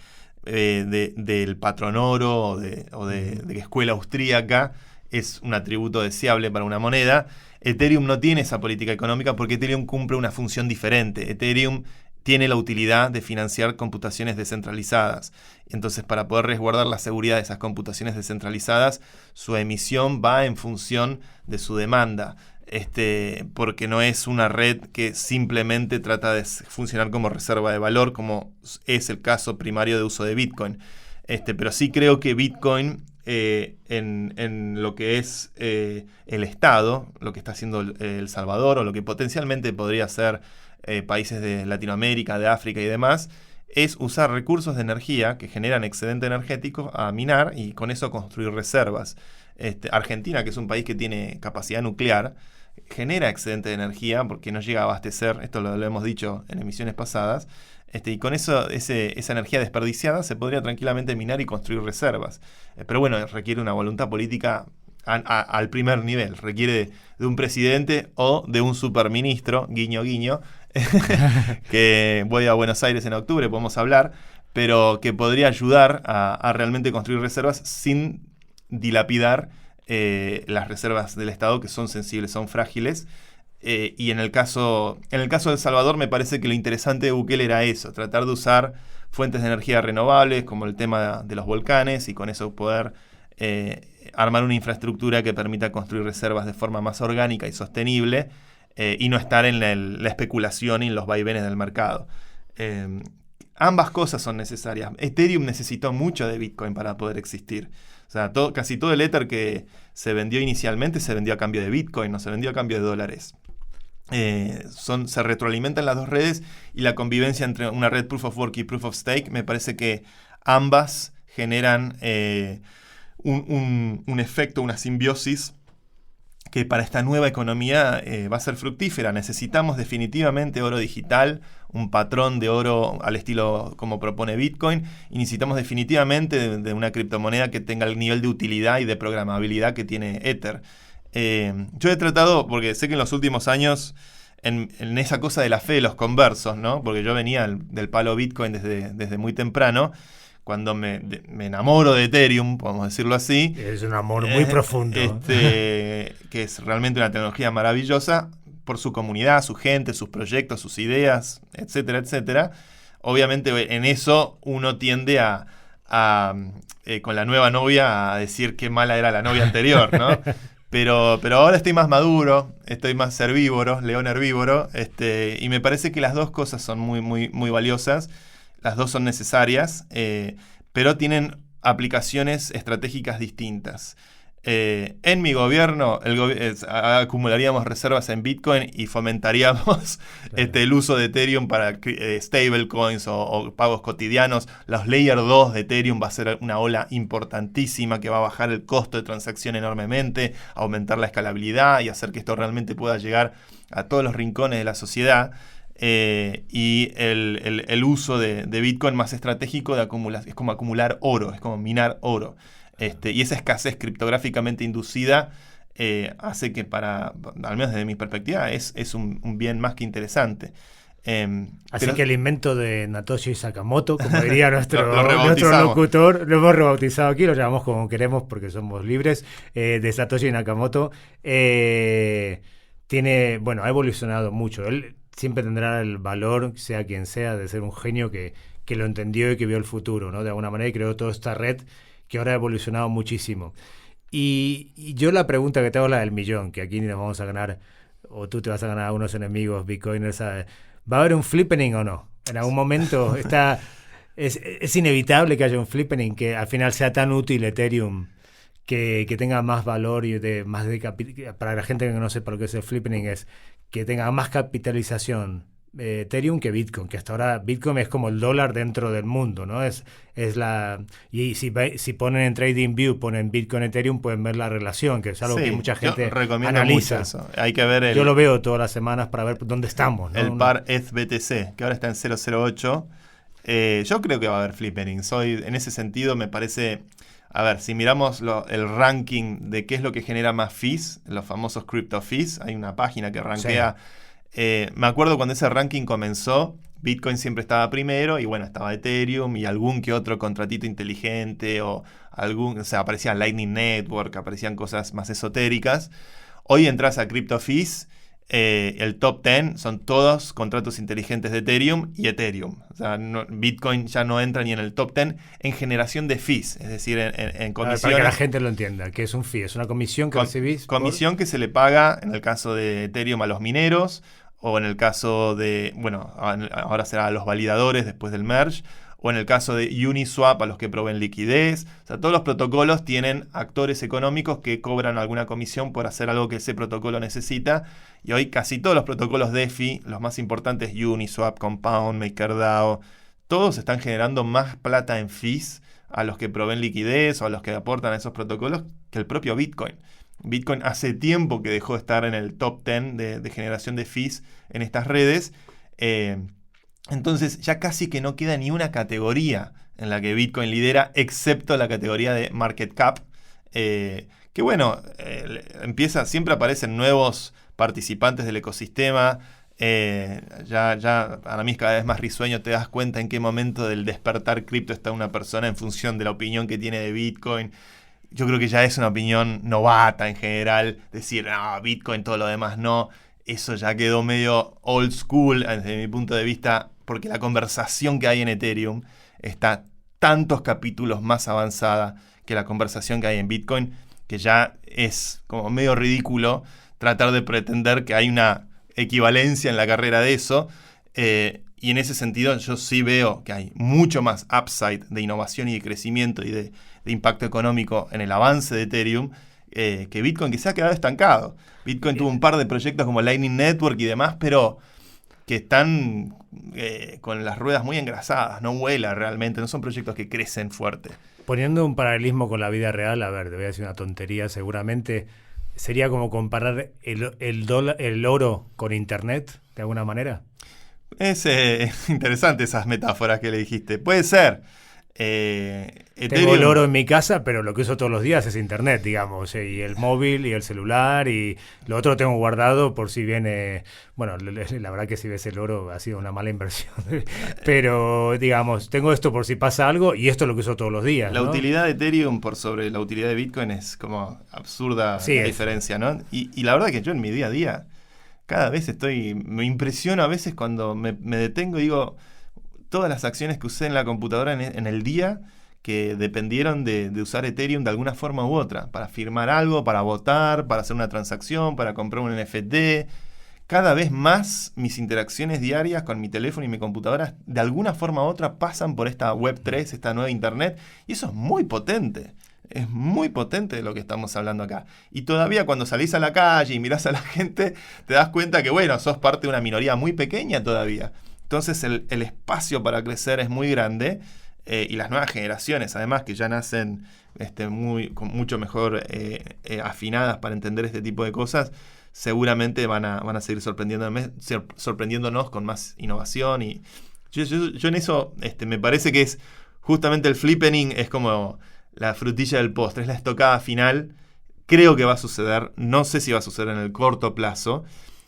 patrón oro o de escuela austríaca es un atributo deseable para una moneda. Ethereum no tiene esa política económica porque Ethereum cumple una función diferente. Ethereum tiene la utilidad de financiar computaciones descentralizadas. Entonces, para poder resguardar la seguridad de esas computaciones descentralizadas, su emisión va en función de su demanda. Porque no es una red que simplemente trata de funcionar como reserva de valor, como es el caso primario de uso de Bitcoin. Pero sí creo que Bitcoin, en lo que es el Estado, lo que está haciendo El Salvador, o lo que potencialmente podría ser países de Latinoamérica, de África y demás, es usar recursos de energía que generan excedente energético a minar y con eso construir reservas. Argentina, que es un país que tiene capacidad nuclear, genera excedente de energía porque no llega a abastecer, esto lo hemos dicho en emisiones pasadas, y con eso esa energía desperdiciada se podría tranquilamente minar y construir reservas. Pero bueno, requiere una voluntad política al primer nivel. Requiere de un presidente o de un superministro, guiño, guiño, que voy a Buenos Aires en octubre, podemos hablar, pero que podría ayudar a realmente construir reservas sin dilapidar las reservas del Estado, que son sensibles, son frágiles. Y en el caso de El Salvador, me parece que lo interesante de Bukele era eso, tratar de usar fuentes de energía renovables, como el tema de los volcanes, y con eso poder armar una infraestructura que permita construir reservas de forma más orgánica y sostenible, y no estar en la especulación y en los vaivenes del mercado. Ambas cosas son necesarias. Ethereum necesitó mucho de Bitcoin para poder existir. O sea, casi todo el Ether que se vendió inicialmente se vendió a cambio de Bitcoin, no se vendió a cambio de dólares. Se retroalimentan las dos redes, y la convivencia entre una red Proof of Work y Proof of Stake, me parece que ambas generan un efecto, una simbiosis que para esta nueva economía va a ser fructífera. Necesitamos definitivamente oro digital, un patrón de oro al estilo como propone Bitcoin, y necesitamos definitivamente de una criptomoneda que tenga el nivel de utilidad y de programabilidad que tiene Ether. Yo he tratado, porque sé que en los últimos años, en esa cosa de la fe de los conversos, ¿no? Porque yo venía del palo Bitcoin desde muy temprano. Cuando me enamoro de Ethereum, podemos decirlo así. Es un amor muy profundo. Que es realmente una tecnología maravillosa por su comunidad, su gente, sus proyectos, sus ideas, etcétera, etcétera. Obviamente en eso uno tiende con la nueva novia, a decir qué mala era la novia anterior, ¿no? Pero ahora estoy más maduro, estoy más herbívoro, león herbívoro, y me parece que las dos cosas son muy, muy, muy valiosas. Las dos son necesarias, pero tienen aplicaciones estratégicas distintas. En mi gobierno, acumularíamos reservas en Bitcoin y fomentaríamos el uso de Ethereum para stablecoins o pagos cotidianos. Los Layer 2 de Ethereum va a ser una ola importantísima que va a bajar el costo de transacción enormemente, aumentar la escalabilidad y hacer que esto realmente pueda llegar a todos los rincones de la sociedad. Y el uso de Bitcoin más estratégico es como acumular oro, es como minar oro. Y esa escasez criptográficamente inducida hace que al menos desde mi perspectiva, es un bien más que interesante. Así que el invento de Satoshi Nakamoto, como diría nuestro nuestro locutor, lo hemos rebautizado aquí, lo llamamos como queremos porque somos libres, de Satoshi Nakamoto, ha evolucionado mucho. Él siempre tendrá el valor, sea quien sea, de ser un genio que lo entendió y que vio el futuro, ¿no? De alguna manera, y creó toda esta red que ahora ha evolucionado muchísimo. Y yo la pregunta que te hago es la del millón, que aquí nos vamos a ganar, o tú te vas a ganar a unos enemigos bitcoiners. ¿Va a haber un flippening o no? En algún momento es inevitable que haya un flippening, que al final sea tan útil Ethereum, que tenga más valor y para la gente que no sepa lo que es el flippening, es que tenga más capitalización Ethereum que Bitcoin, que hasta ahora Bitcoin es como el dólar dentro del mundo, ¿no? Y si ponen en TradingView, ponen Bitcoin Ethereum, pueden ver la relación, que es algo que mucha gente analiza. Mucho eso. Hay que ver yo lo veo todas las semanas para ver dónde estamos, ¿no? El par ETH-BTC, que ahora está en 0.08. Yo creo que va a haber flippening. En ese sentido me parece... A ver, si miramos el ranking de qué es lo que genera más fees, los famosos crypto fees, hay una página que rankea. Sí. Me acuerdo cuando ese ranking comenzó, Bitcoin siempre estaba primero, y bueno, estaba Ethereum y algún que otro contratito inteligente, aparecía Lightning Network, aparecían cosas más esotéricas. Hoy entras a crypto fees, el top 10 son todos contratos inteligentes de Ethereum y Ethereum. O sea, Bitcoin ya no entra ni en el top 10 en generación de fees, es decir, en comisiones. Para que la gente lo entienda, ¿qué es un fee? Es una comisión que recibís. Comisión que se le paga en el caso de Ethereum a los mineros, o en el caso de, ahora será a los validadores después del merge, o en el caso de Uniswap a los que proveen liquidez. O sea, todos los protocolos tienen actores económicos que cobran alguna comisión por hacer algo que ese protocolo necesita. Y hoy casi todos los protocolos DeFi, los más importantes, Uniswap, Compound, MakerDAO, todos están generando más plata en fees a los que proveen liquidez o a los que aportan a esos protocolos que el propio Bitcoin. Bitcoin hace tiempo que dejó de estar en el top 10 de generación de fees en estas redes. Entonces ya casi que no queda ni una categoría en la que Bitcoin lidera, excepto la categoría de market cap, que que bueno, siempre aparecen nuevos participantes del ecosistema. Ya para mí es cada vez más risueño, te das cuenta en qué momento del despertar cripto está una persona en función de la opinión que tiene de Bitcoin. Yo creo que ya es una opinión novata en general, decir, no, Bitcoin, todo lo demás no. Eso ya quedó medio old school desde mi punto de vista, porque la conversación que hay en Ethereum está tantos capítulos más avanzada que la conversación que hay en Bitcoin, que ya es como medio ridículo tratar de pretender que hay una equivalencia en la carrera de eso, y en ese sentido yo sí veo que hay mucho más upside de innovación y de crecimiento y de impacto económico en el avance de Ethereum que Bitcoin, que se ha quedado estancado. Bitcoin tuvo un par de proyectos como Lightning Network y demás, pero que están con las ruedas muy engrasadas, no vuela realmente, no son proyectos que crecen fuerte. Poniendo un paralelismo con la vida real, a ver, te voy a decir una tontería seguramente. ¿Sería como comparar el oro con Internet, de alguna manera? Es interesante esas metáforas que le dijiste. Puede ser. Tengo el oro en mi casa, pero lo que uso todos los días es Internet, digamos, y el móvil y el celular, y lo otro lo tengo guardado por si viene... Bueno, la verdad que si ves el oro ha sido una mala inversión, pero digamos, tengo esto por si pasa algo y esto es lo que uso todos los días. La ¿no? utilidad de Ethereum por sobre la utilidad de Bitcoin es como absurda, sí, la diferencia, ¿no? Y la verdad que yo en mi día a día cada vez me impresiono a veces cuando me detengo y digo... Todas las acciones que usé en la computadora en el día que dependieron de usar Ethereum de alguna forma u otra, para firmar algo, para votar, para hacer una transacción, para comprar un NFT. Cada vez más mis interacciones diarias con mi teléfono y mi computadora de alguna forma u otra pasan por esta Web3, esta nueva Internet, y eso es muy potente. Es muy potente lo que estamos hablando acá. Y todavía cuando salís a la calle y mirás a la gente, te das cuenta que, bueno, sos parte de una minoría muy pequeña todavía. Entonces el espacio para crecer es muy grande, y las nuevas generaciones, además, que ya nacen mucho mejor afinadas para entender este tipo de cosas, seguramente van a seguir sorprendiéndonos con más innovación. Y yo en eso me parece que es justamente el flippening, es como la frutilla del postre, es la estocada final. Creo que va a suceder, no sé si va a suceder en el corto plazo.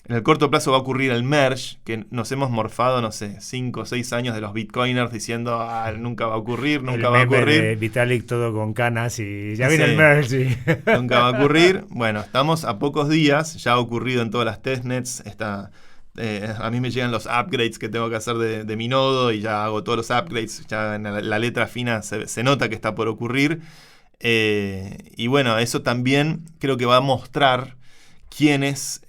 En el corto plazo va a ocurrir el merge, que nos hemos morfado, no sé, 5 o 6 años de los bitcoiners diciendo nunca va a ocurrir, nunca va a ocurrir. De Vitalik todo con canas y ya viene el merge. Sí. Nunca va a ocurrir. Bueno, estamos a pocos días, ya ha ocurrido en todas las testnets. A mí me llegan los upgrades que tengo que hacer de mi nodo y ya hago todos los upgrades. Ya en la letra fina se nota que está por ocurrir. Y bueno, eso también creo que va a mostrar quienes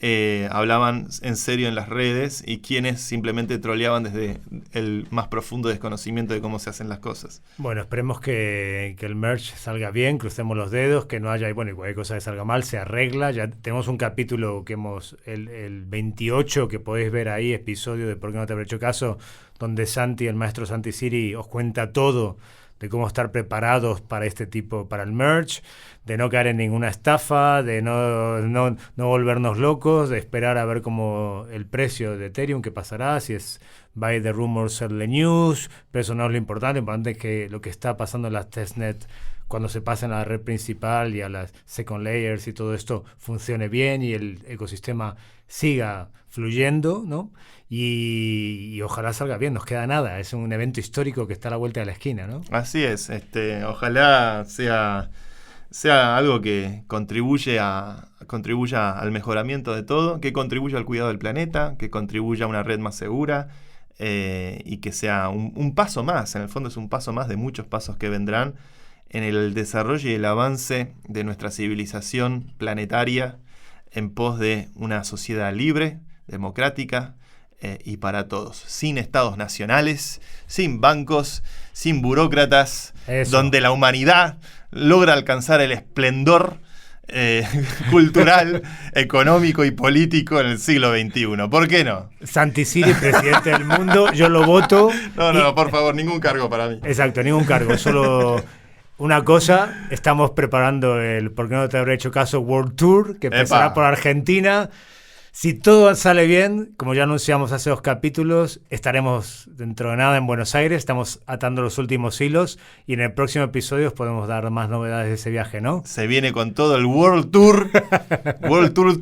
hablaban en serio en las redes y quienes simplemente troleaban desde el más profundo desconocimiento de cómo se hacen las cosas. Bueno, esperemos que el merge salga bien, crucemos los dedos, que no haya, y cualquier cosa que salga mal se arregla. Ya tenemos un capítulo que el 28, que podéis ver ahí, episodio de ¿Por qué no te habré hecho caso?, donde el maestro Santi Siri, os cuenta todo de cómo estar preparados para para el merge, de no caer en ninguna estafa, de no volvernos locos, de esperar a ver cómo el precio de Ethereum, qué pasará, si es buy the rumors, sell the news, pero eso no es lo importante es que lo que está pasando en las testnet, cuando se pasen a la red principal y a las second layers y todo esto funcione bien y el ecosistema siga fluyendo, ¿no? Y ojalá salga bien, nos queda nada, es un evento histórico que está a la vuelta de la esquina, ¿no? Así es, ojalá sea algo que contribuya al mejoramiento de todo, que contribuya al cuidado del planeta, que contribuya a una red más segura, y que sea un paso más, en el fondo es un paso más de muchos pasos que vendrán en el desarrollo y el avance de nuestra civilización planetaria en pos de una sociedad libre, democrática, y para todos, sin estados nacionales, sin bancos, sin burócratas, donde la humanidad logra alcanzar el esplendor cultural, económico y político en el siglo XXI. ¿Por qué no? Santi Siri, presidente del mundo, yo lo voto. No, por favor, ningún cargo para mí. Exacto, ningún cargo, solo... Una cosa, estamos preparando el ¿Por qué no te habré hecho caso? World Tour, que empezará por Argentina. Si todo sale bien, como ya anunciamos hace 2 capítulos, estaremos dentro de nada en Buenos Aires, estamos atando los últimos hilos y en el próximo episodio os podemos dar más novedades de ese viaje, ¿no? Se viene con todo el World Tour,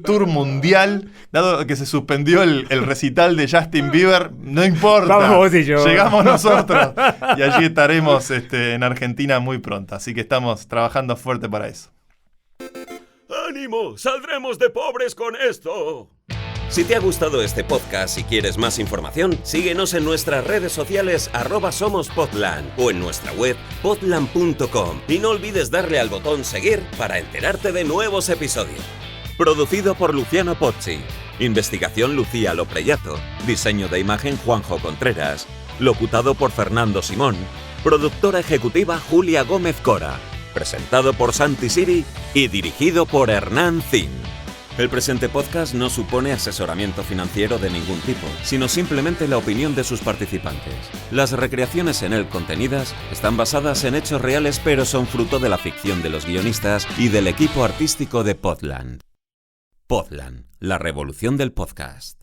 Tour mundial, dado que se suspendió el recital de Justin Bieber, no importa, Vamos vos y yo. Llegamos nosotros y allí estaremos en Argentina muy pronto, así que estamos trabajando fuerte para eso. ¡Ánimo! ¡Saldremos de pobres con esto! Si te ha gustado este podcast y quieres más información, síguenos en nuestras redes sociales @somospodland o en nuestra web podland.com y no olvides darle al botón seguir para enterarte de nuevos episodios. Producido por Luciano Pozzi. Investigación Lucía Lopreyato. Diseño de imagen Juanjo Contreras. Locutado por Fernando Simón. Productora ejecutiva Julia Gómez Cora. Presentado por Santi Siri y dirigido por Hernán Zin. El presente podcast no supone asesoramiento financiero de ningún tipo, sino simplemente la opinión de sus participantes. Las recreaciones en él contenidas están basadas en hechos reales, pero son fruto de la ficción de los guionistas y del equipo artístico de Podland. Podland, la revolución del podcast.